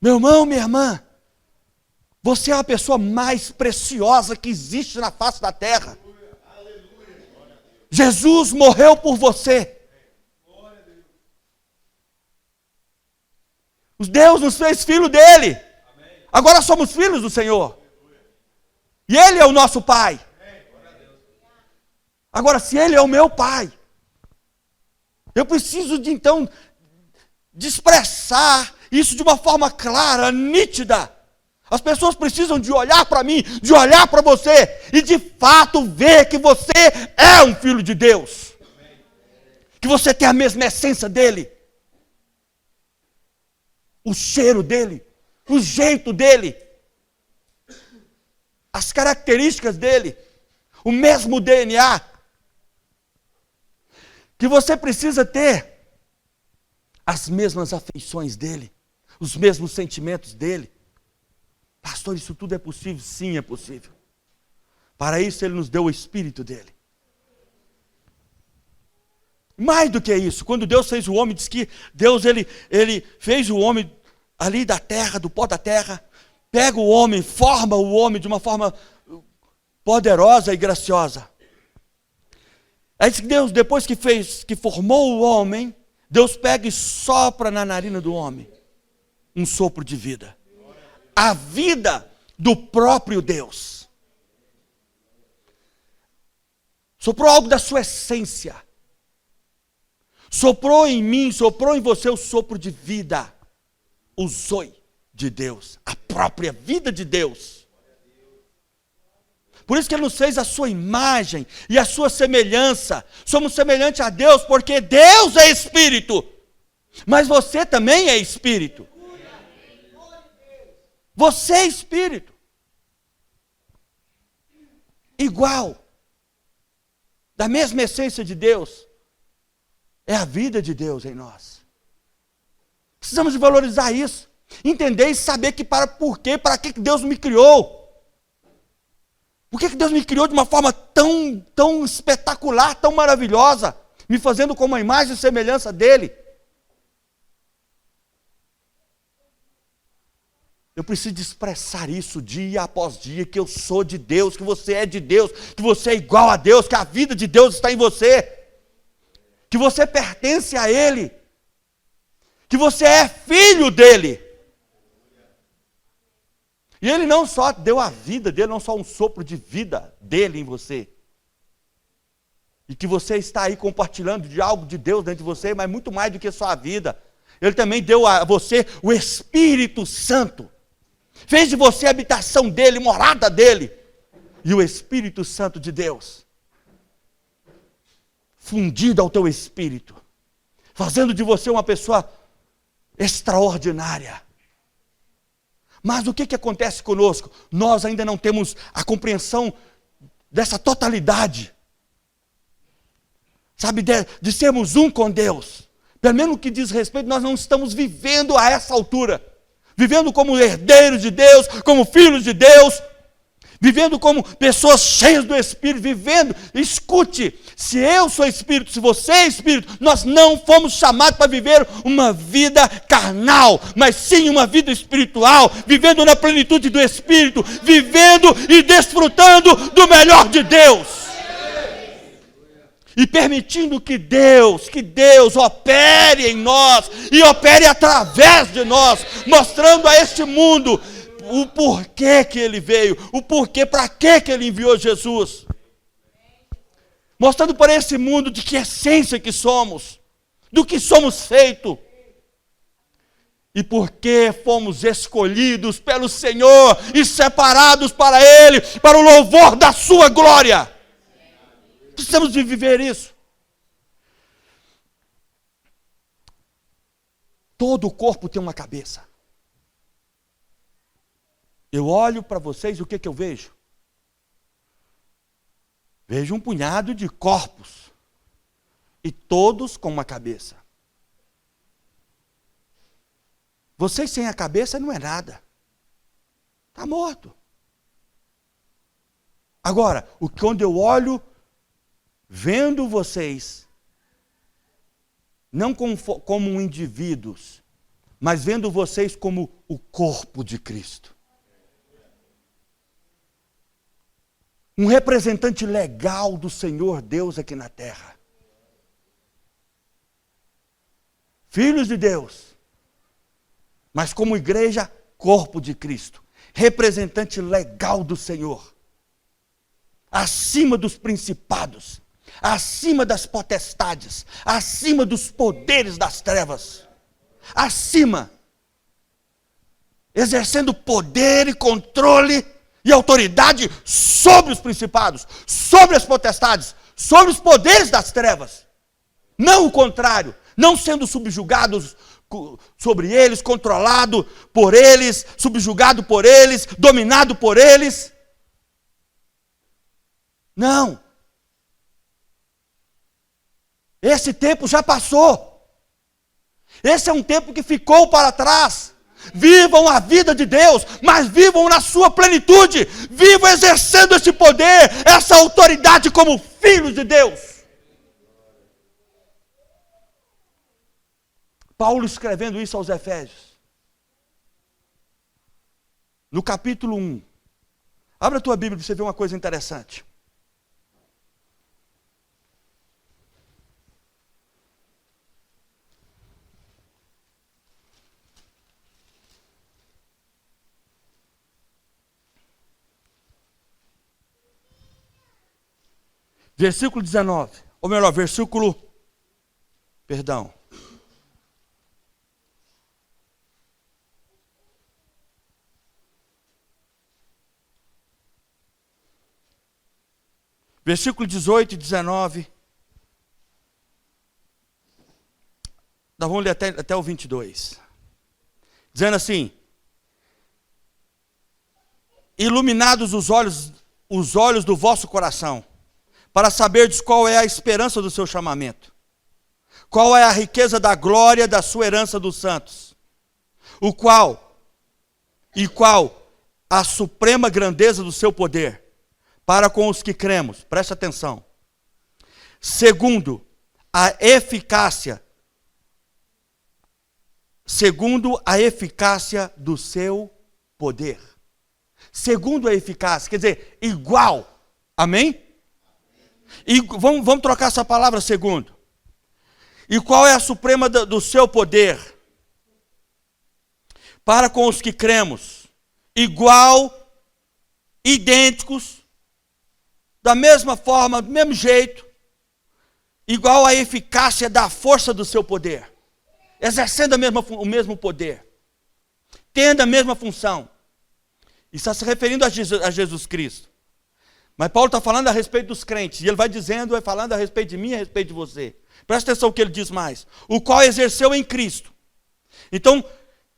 Meu irmão, minha irmã, você é a pessoa mais preciosa que existe na face da terra. Jesus morreu por você. Deus nos fez filho dele. Agora somos filhos do Senhor. E Ele é o nosso Pai. Agora, se Ele é o meu Pai, eu preciso de expressar isso de uma forma clara, nítida. As pessoas precisam de olhar para mim, de olhar para você e de fato ver que você é um filho de Deus. Que você tem a mesma essência dele. O cheiro dele, o jeito dele, as características dele, o mesmo DNA. Que você precisa ter as mesmas afeições dele, os mesmos sentimentos dele. Pastor, isso tudo é possível? Sim, é possível. Para isso Ele nos deu o Espírito dele. Mais do que isso, quando Deus fez o homem, diz que Deus ele fez o homem ali da terra, do pó da terra, pega o homem, forma o homem de uma forma poderosa e graciosa. Aí diz que Deus, depois que formou o homem, Deus pega e sopra na narina do homem um sopro de vida. A vida do próprio Deus. Soprou algo da sua essência. Soprou em mim, soprou em você o sopro de vida. o zoe de Deus, a própria vida de Deus. Por isso que Ele nos fez a sua imagem e a sua semelhança. Somos semelhantes a Deus porque Deus é Espírito. Mas você também é Espírito. Você é Espírito. Igual. Da mesma essência de Deus. É a vida de Deus em nós. Precisamos de valorizar isso. Entender e saber que para que Deus me criou. Por que Deus me criou de uma forma tão espetacular, tão maravilhosa, me fazendo como a imagem e semelhança dEle? Eu preciso de expressar isso dia após dia, que eu sou de Deus, que você é de Deus, que você é igual a Deus, que a vida de Deus está em você, que você pertence a Ele, que você é filho dEle. E Ele não só deu a vida dEle, não só um sopro de vida dEle em você. E que você está aí compartilhando de algo de Deus dentro de você, mas muito mais do que só a vida. Ele também deu a você o Espírito Santo. Fez de você a habitação dEle, morada dEle. E o Espírito Santo de Deus, fundido ao teu espírito, fazendo de você uma pessoa extraordinária. Mas o que acontece conosco? Nós ainda não temos a compreensão dessa totalidade. Sabe, de sermos um com Deus. Pelo menos no que diz respeito, nós não estamos vivendo a essa altura. Vivendo como herdeiros de Deus, como filhos de Deus. Vivendo como pessoas cheias do Espírito, vivendo, escute, se eu sou Espírito, se você é Espírito, nós não fomos chamados para viver uma vida carnal, mas sim uma vida espiritual, vivendo na plenitude do Espírito, vivendo e desfrutando do melhor de Deus. E permitindo que Deus opere em nós, e opere através de nós, mostrando a este mundo o porquê que Ele veio, o porquê, para que Ele enviou Jesus. Mostrando para esse mundo de que essência que somos, do que somos feitos. E porque fomos escolhidos pelo Senhor e separados para Ele, para o louvor da sua glória. Precisamos de viver isso. Todo o corpo tem uma cabeça. Eu olho para vocês, o que eu vejo? Vejo um punhado de corpos, e todos com uma cabeça. Vocês sem a cabeça não é nada. Está morto. Agora, quando eu olho, vendo vocês, não como indivíduos, mas vendo vocês como o corpo de Cristo. Um representante legal do Senhor Deus aqui na terra. Filhos de Deus, mas como igreja, corpo de Cristo. Representante legal do Senhor. Acima dos principados, acima das potestades, acima dos poderes das trevas. Acima. Exercendo poder e controle e autoridade sobre os principados, sobre as potestades, sobre os poderes das trevas. Não o contrário, não sendo subjugados sobre eles, controlado por eles, subjugado por eles, dominado por eles. Não. Esse tempo já passou. Esse é um tempo que ficou para trás. Vivam a vida de Deus, mas vivam na sua plenitude. Vivam exercendo esse poder, essa autoridade como filhos de Deus. Paulo escrevendo isso aos Efésios. No capítulo 1. Abra a tua Bíblia para você ver uma coisa interessante. Versículo 19, ou melhor, Versículo 18 e 19. Nós vamos ler até o 22. Dizendo assim: iluminados os olhos do vosso coração, para saberdes qual é a esperança do seu chamamento, qual é a riqueza da glória da sua herança dos santos, qual a suprema grandeza do seu poder, para com os que cremos, preste atenção, segundo a eficácia do seu poder. Segundo a eficácia, quer dizer, igual. Amém? E vamos trocar essa palavra segundo. E qual é a suprema do seu poder? Para com os que cremos. Igual, idênticos, da mesma forma, do mesmo jeito. Igual à eficácia da força do seu poder. Exercendo o mesmo poder. Tendo a mesma função. Está se referindo a Jesus Cristo. Mas Paulo está falando a respeito dos crentes. E ele vai falando a respeito de mim e a respeito de você. Presta atenção no que ele diz mais. O qual exerceu em Cristo. Então,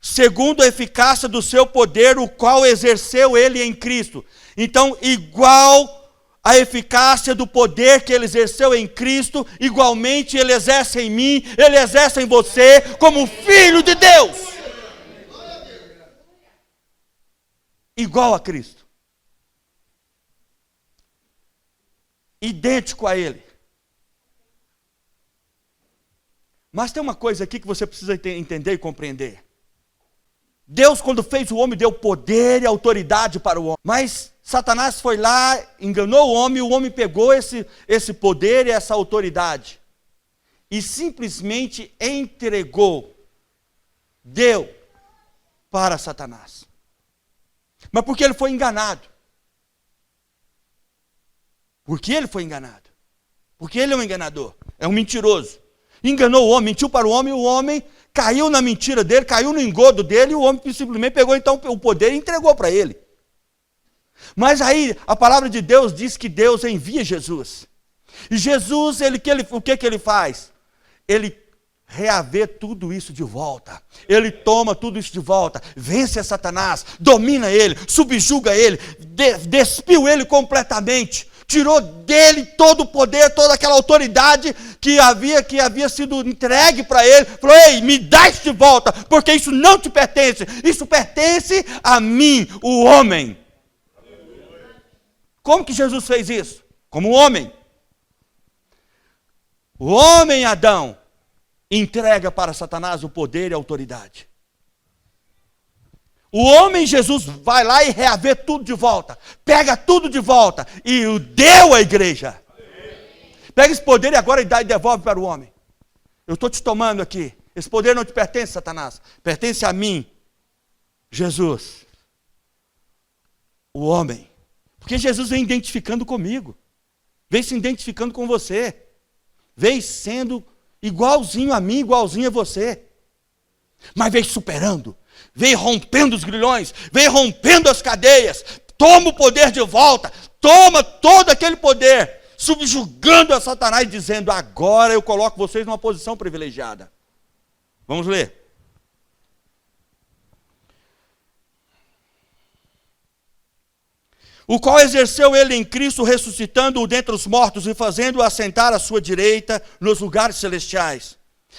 segundo a eficácia do seu poder, o qual exerceu ele em Cristo. Então, igual a eficácia do poder que ele exerceu em Cristo, igualmente ele exerce em mim, ele exerce em você, como filho de Deus. Igual a Cristo. Idêntico a Ele. Mas tem uma coisa aqui que você precisa entender e compreender. Deus, quando fez o homem, deu poder e autoridade para o homem. Mas Satanás foi lá, enganou o homem pegou esse poder e essa autoridade. E simplesmente deu para Satanás. Mas porque ele foi enganado. Porque ele foi enganado. Porque ele é um enganador, é um mentiroso. Enganou o homem, mentiu para o homem caiu na mentira dele, caiu no engodo dele, e o homem simplesmente pegou então o poder e entregou para ele. Mas aí a palavra de Deus diz que Deus envia Jesus. E Jesus, o que ele faz? Ele reaver tudo isso de volta. Ele toma tudo isso de volta, vence a Satanás, domina ele, subjuga ele, despiu ele completamente, tirou dele todo o poder, toda aquela autoridade que havia sido entregue para ele. Falou: ei, me dá isso de volta, porque isso não te pertence, isso pertence a mim, o homem. Como que Jesus fez isso? Como homem. O homem Adão entrega para Satanás o poder e a autoridade. O homem Jesus vai lá e reaver tudo de volta. Pega tudo de volta e o deu à igreja. Pega esse poder e agora e devolve para o homem. Eu estou te tomando aqui. Esse poder não te pertence, Satanás. Pertence a mim, Jesus. O homem. Porque Jesus vem identificando comigo. Vem se identificando com você. Vem sendo igualzinho a mim, igualzinho a você. Mas vem superando. Vem rompendo os grilhões. Vem rompendo as cadeias. Toma o poder de volta. Toma todo aquele poder. Subjugando a Satanás, dizendo: agora eu coloco vocês numa posição privilegiada. Vamos ler. O qual exerceu ele em Cristo, ressuscitando-o dentre os mortos e fazendo-o assentar à sua direita nos lugares celestiais,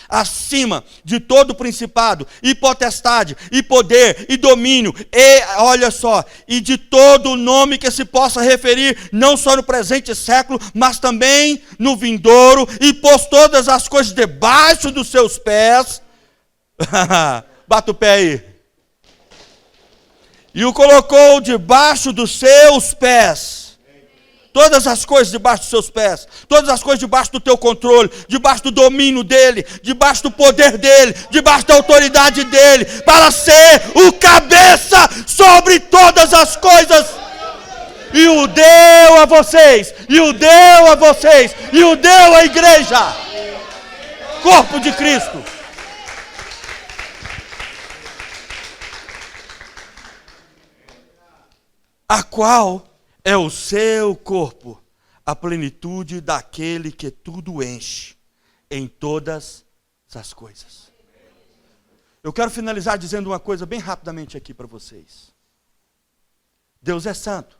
acima de todo principado, e potestade, e poder, e domínio, e, olha só, e de todo nome que se possa referir, não só no presente século, mas também no vindouro, e pôs todas as coisas debaixo dos seus pés. Bata o pé aí. E o colocou debaixo dos seus pés. Todas as coisas debaixo dos seus pés. Todas as coisas debaixo do teu controle. Debaixo do domínio dele. Debaixo do poder dele. Debaixo da autoridade dele. Para ser o cabeça sobre todas as coisas. E o deu a vocês. E o deu a vocês. E o deu à igreja. Corpo de Cristo. A qual é o seu corpo, a plenitude daquele que tudo enche em todas as coisas. Eu quero finalizar dizendo uma coisa bem rapidamente aqui para vocês. Deus é santo.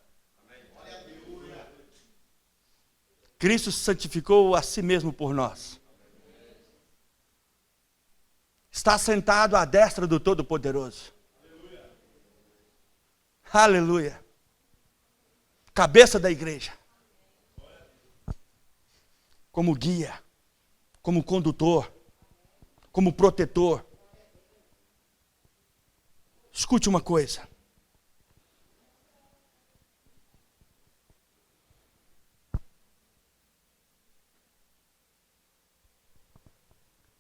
Cristo santificou a si mesmo por nós. Está sentado à destra do Todo-Poderoso. Aleluia. Cabeça da igreja. Como guia, como condutor, como protetor. Escute uma coisa.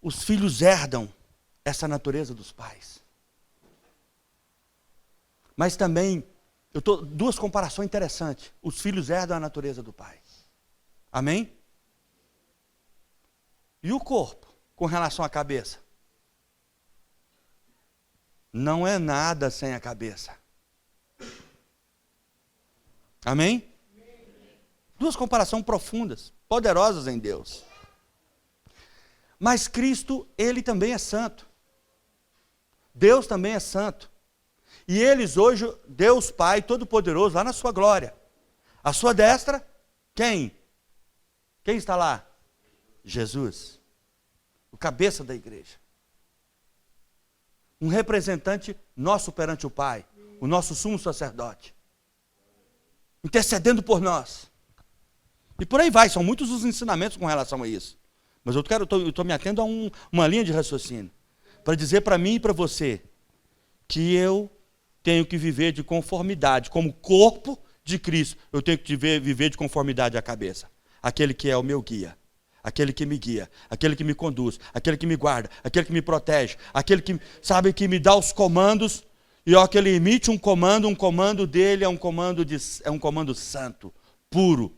Os filhos herdam essa natureza dos pais. Mas também, duas comparações interessantes. Os filhos herdam a natureza do pai. Amém? E o corpo, com relação à cabeça? Não é nada sem a cabeça. Amém? Duas comparações profundas, poderosas em Deus. Mas Cristo, Ele também é santo. Deus também é santo. E eles hoje, Deus Pai Todo-Poderoso, lá na sua glória. À sua destra, quem? Quem está lá? Jesus. O cabeça da igreja. Um representante nosso perante o Pai. O nosso sumo sacerdote. Intercedendo por nós. E por aí vai, são muitos os ensinamentos com relação a isso. Mas eu estou me atendo a uma linha de raciocínio. Para dizer para mim e para você que eu tenho que viver de conformidade. Como corpo de Cristo, eu tenho que viver de conformidade à cabeça. Aquele que é o meu guia. Aquele que me guia. Aquele que me conduz. Aquele que me guarda. Aquele que me protege. Aquele que, sabe, que me dá os comandos. E ó, que ele emite um comando dele é um comando santo, puro.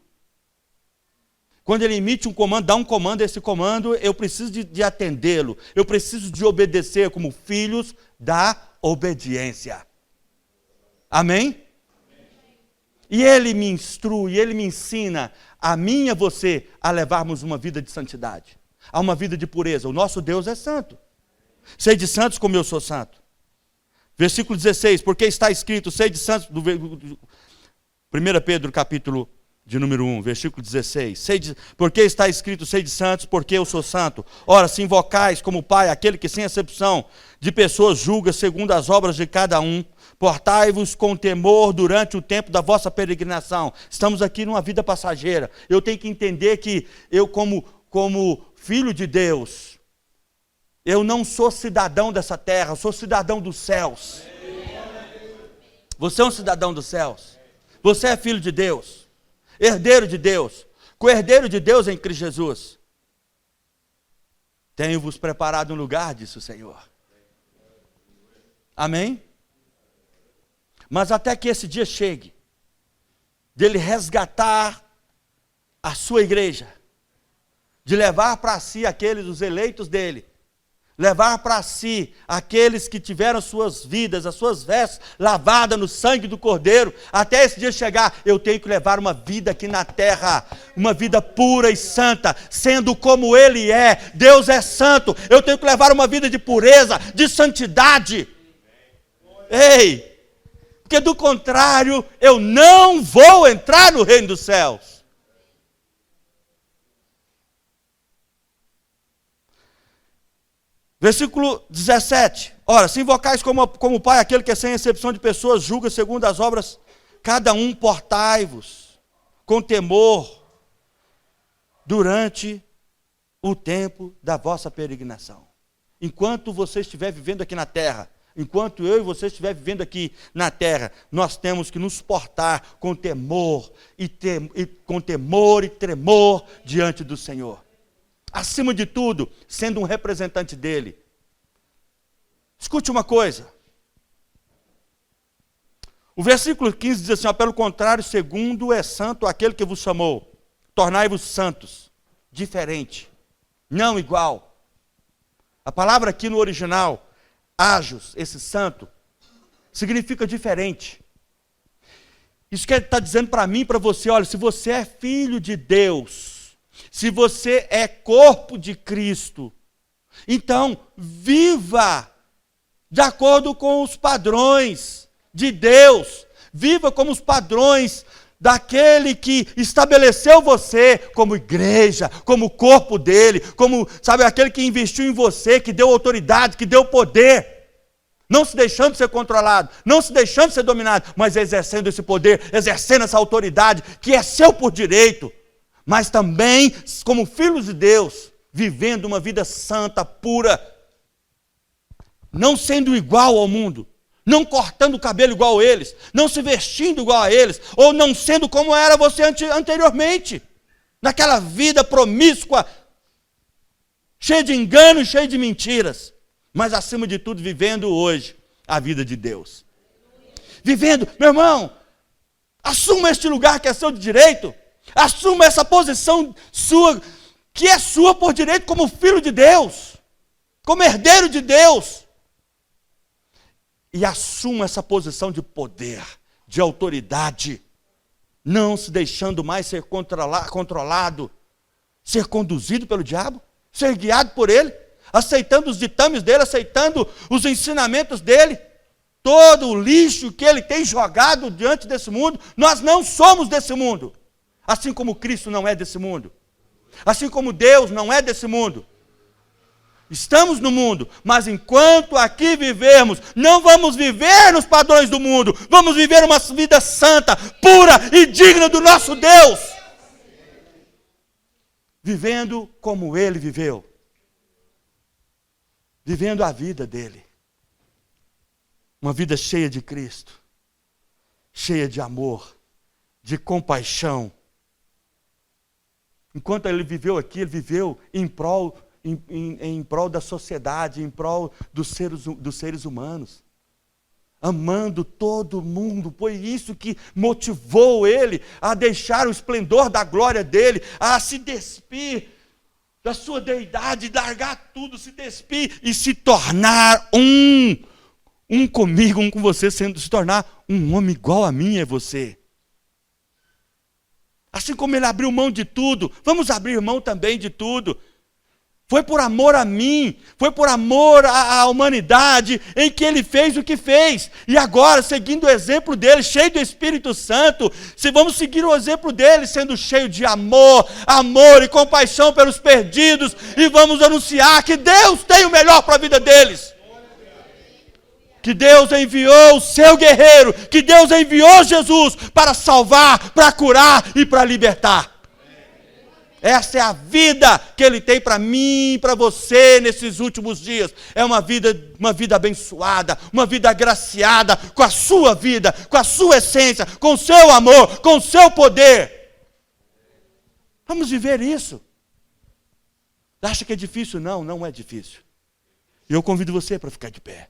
Quando ele emite um comando, dá um comando, esse comando eu preciso de atendê-lo. Eu preciso de obedecer como filhos da obediência. Amém? E ele me instrui, ele me ensina a mim e a você a levarmos uma vida de santidade. A uma vida de pureza. O nosso Deus é santo. Sede santos como eu sou santo. Versículo 16, porque está escrito, sede santos, 1 Pedro capítulo de número 1, versículo 16. Porque está escrito, sede santos, porque eu sou santo. Ora, se invocais como Pai, aquele que sem acepção de pessoas julga segundo as obras de cada um, portai-vos com temor durante o tempo da vossa peregrinação. Estamos aqui numa vida passageira. Eu tenho que entender que eu, como filho de Deus, eu não sou cidadão dessa terra, eu sou cidadão dos céus. Você é um cidadão dos céus. Você é filho de Deus. Herdeiro de Deus, co-herdeiro de Deus em Cristo Jesus. Tenho-vos preparado um lugar, disse o Senhor. Amém? Mas até que esse dia chegue, dele resgatar a sua igreja, de levar para si aqueles, os eleitos dele, levar para si aqueles que tiveram suas vidas, as suas vestes lavadas no sangue do Cordeiro, até esse dia chegar, eu tenho que levar uma vida aqui na terra, uma vida pura e santa, sendo como Ele é. Deus é santo, eu tenho que levar uma vida de pureza, de santidade. Ei, porque do contrário, eu não vou entrar no reino dos céus. Versículo 17. Ora, se invocais como Pai, aquele que é sem exceção de pessoas, julga segundo as obras, cada um portai-vos com temor durante o tempo da vossa peregrinação. Enquanto você estiver vivendo aqui na terra, enquanto eu e você estiver vivendo aqui na terra, nós temos que nos portar com temor e tremor diante do Senhor. Acima de tudo, sendo um representante dele. Escute uma coisa. O versículo 15 diz assim, ó, pelo contrário, segundo é santo aquele que vos chamou, tornai-vos santos, diferente, não igual. A palavra aqui no original, ágios, esse santo, significa diferente. Isso que ele está dizendo para mim e para você, olha, se você é filho de Deus, se você é corpo de Cristo, então viva de acordo com os padrões de Deus, viva como os padrões daquele que estabeleceu você como igreja, como corpo dele, como, sabe, aquele que investiu em você, que deu autoridade, que deu poder. Não se deixando ser controlado, não se deixando ser dominado, mas exercendo esse poder, exercendo essa autoridade que é seu por direito, mas também como filhos de Deus, vivendo uma vida santa, pura, não sendo igual ao mundo, não cortando o cabelo igual a eles, não se vestindo igual a eles, ou não sendo como era você anteriormente, naquela vida promíscua, cheia de enganos, cheia de mentiras. Mas, acima de tudo, vivendo hoje a vida de Deus. Vivendo, meu irmão, assuma este lugar que é seu de direito. Assuma essa posição sua, que é sua por direito como filho de Deus. Como herdeiro de Deus. E assuma essa posição de poder, de autoridade. Não se deixando mais ser controlado, ser conduzido pelo diabo, ser guiado por ele. Aceitando os ditames dele, aceitando os ensinamentos dele, todo o lixo que ele tem jogado diante desse mundo. Nós não somos desse mundo, assim como Cristo não é desse mundo, assim como Deus não é desse mundo. Estamos no mundo, mas enquanto aqui vivermos, não vamos viver nos padrões do mundo, vamos viver uma vida santa, pura e digna do nosso Deus, vivendo como ele viveu. Vivendo a vida dele. Uma vida cheia de Cristo. Cheia de amor. De compaixão. Enquanto ele viveu aqui, ele viveu em prol da sociedade, em prol dos seres humanos. Amando todo mundo. Foi isso que motivou ele a deixar o esplendor da glória dele, a se despir da sua deidade, largar tudo, se despir e se tornar um comigo, um com você, se tornar um homem igual a mim e a você. Assim como ele abriu mão de tudo, vamos abrir mão também de tudo. Foi por amor a mim, foi por amor à humanidade em que ele fez o que fez. E agora, seguindo o exemplo dele, cheio do Espírito Santo, se vamos seguir o exemplo dele, sendo cheio de amor e compaixão pelos perdidos, e vamos anunciar que Deus tem o melhor para a vida deles. Que Deus enviou o seu guerreiro, que Deus enviou Jesus para salvar, para curar e para libertar. Essa é a vida que ele tem para mim e para você nesses últimos dias. É uma vida abençoada, uma vida agraciada com a sua vida, com a sua essência, com o seu amor, com o seu poder. Vamos viver isso. Acha que é difícil? Não, não é difícil. E eu convido você para ficar de pé.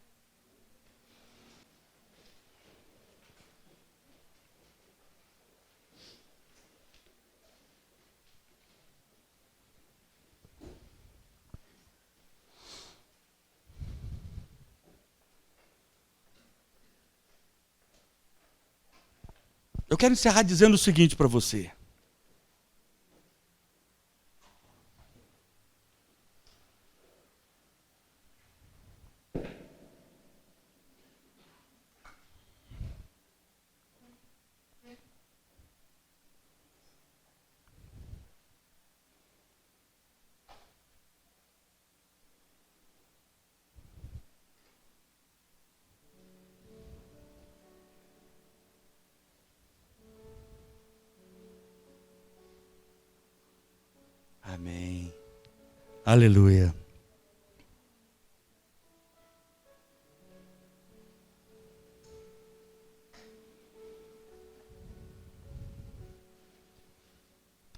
Eu quero encerrar dizendo o seguinte para você. Amém. Aleluia.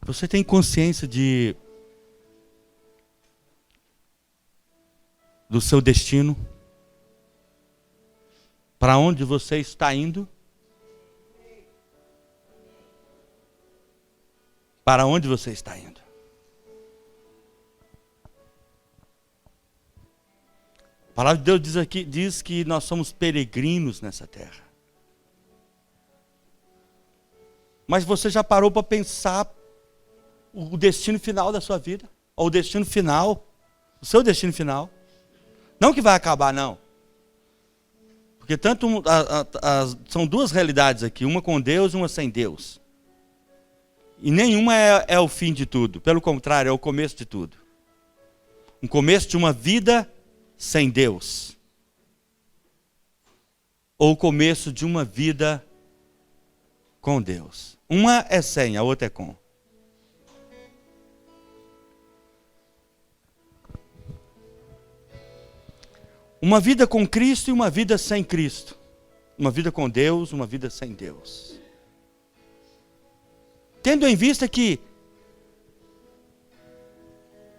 Você tem consciência do seu destino? Para onde você está indo? Para onde você está indo? A palavra de Deus diz que nós somos peregrinos nessa terra. Mas você já parou para pensar o destino final da sua vida? Ou o destino final? O seu destino final? Não que vai acabar, não. Porque são duas realidades aqui, uma com Deus e uma sem Deus. E nenhuma é o fim de tudo. Pelo contrário, é o começo de tudo. Um começo de uma vida sem Deus. Ou o começo de uma vida com Deus. Uma é sem, a outra é com. Uma vida com Cristo e uma vida sem Cristo. Uma vida com Deus, uma vida sem Deus. Tendo em vista que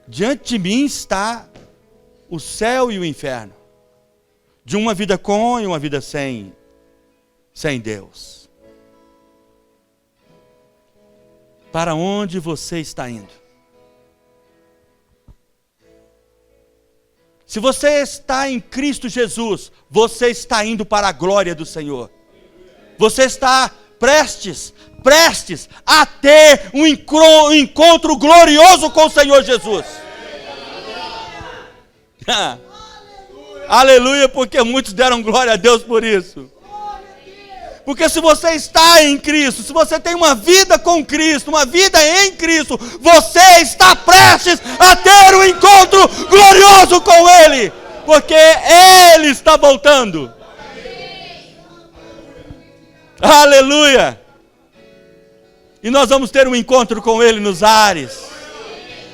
diante de mim está o céu e o inferno. De uma vida com e uma vida sem Deus. Para onde você está indo? Se você está em Cristo Jesus, você está indo para a glória do Senhor. Você está prestes a ter um encontro glorioso com o Senhor Jesus. Aleluia, porque muitos deram glória a Deus por isso. Porque se você está em Cristo, se você tem uma vida com Cristo, uma vida em Cristo, você está prestes a ter um encontro glorioso com Ele. Porque Ele está voltando. Aleluia. E nós vamos ter um encontro com Ele nos ares.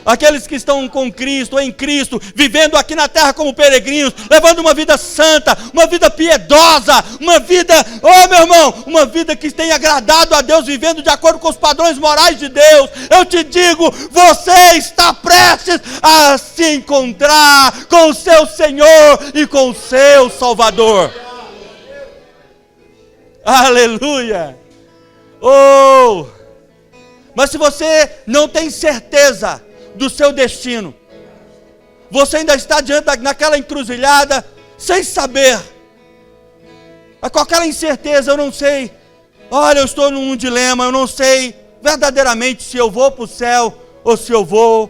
Aqueles que estão com Cristo, em Cristo, vivendo aqui na terra como peregrinos, levando uma vida santa, uma vida piedosa, uma vida, oh meu irmão, uma vida que tenha agradado a Deus, vivendo de acordo com os padrões morais de Deus. Eu te digo, você está prestes a se encontrar com o seu Senhor e com o seu Salvador. Aleluia! Oh! Mas se você não tem certeza do seu destino, você ainda está diante naquela encruzilhada, sem saber, com aquela incerteza, eu não sei, olha, eu estou num dilema, eu não sei verdadeiramente se eu vou para o céu ou se eu vou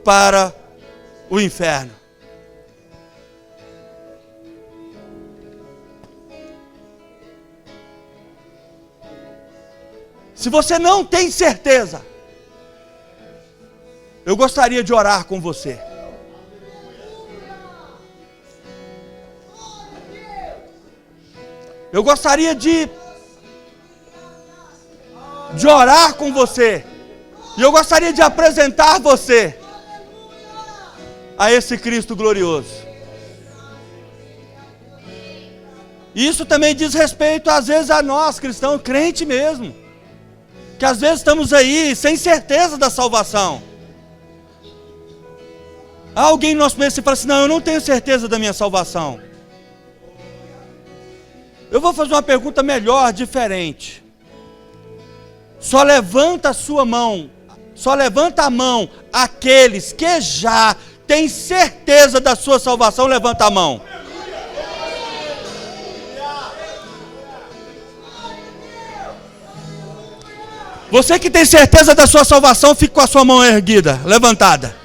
para o inferno. Se você não tem certeza, eu gostaria de orar com você. Eu gostaria de orar com você. E eu gostaria de apresentar você a esse Cristo glorioso. Isso também diz respeito, às vezes, a nós, cristãos, crente mesmo. Que às vezes estamos aí sem certeza da salvação. Alguém no nosso meio fala assim, não, eu não tenho certeza da minha salvação. Eu vou fazer uma pergunta melhor, diferente. Só levanta a sua mão, só levanta a mão aqueles que já têm certeza da sua salvação, levanta a mão. Você que tem certeza da sua salvação, fique com a sua mão erguida, levantada.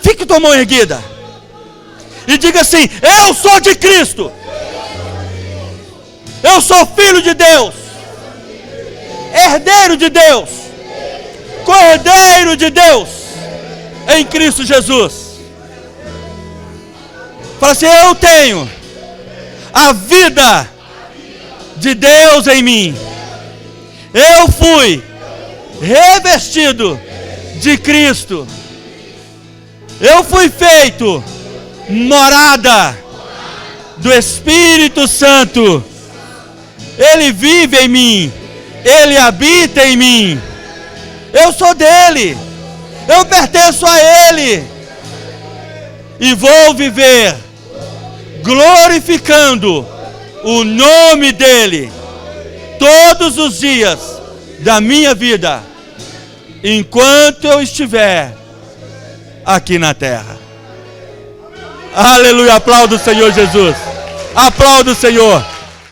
Fique com a mão erguida. E diga assim, eu sou de Cristo. Eu sou filho de Deus. Herdeiro de Deus. Cordeiro de Deus. Em Cristo Jesus. Fala assim, eu tenho a vida de Deus em mim. Eu fui revestido de Cristo. Eu fui feito morada do Espírito Santo. Ele vive em mim. Ele habita em mim. Eu sou dele. Eu pertenço a Ele. E vou viver glorificando o nome dEle todos os dias da minha vida, enquanto eu estiver aqui na terra. Aleluia, aplauda o Senhor Jesus. Aplauda o Senhor.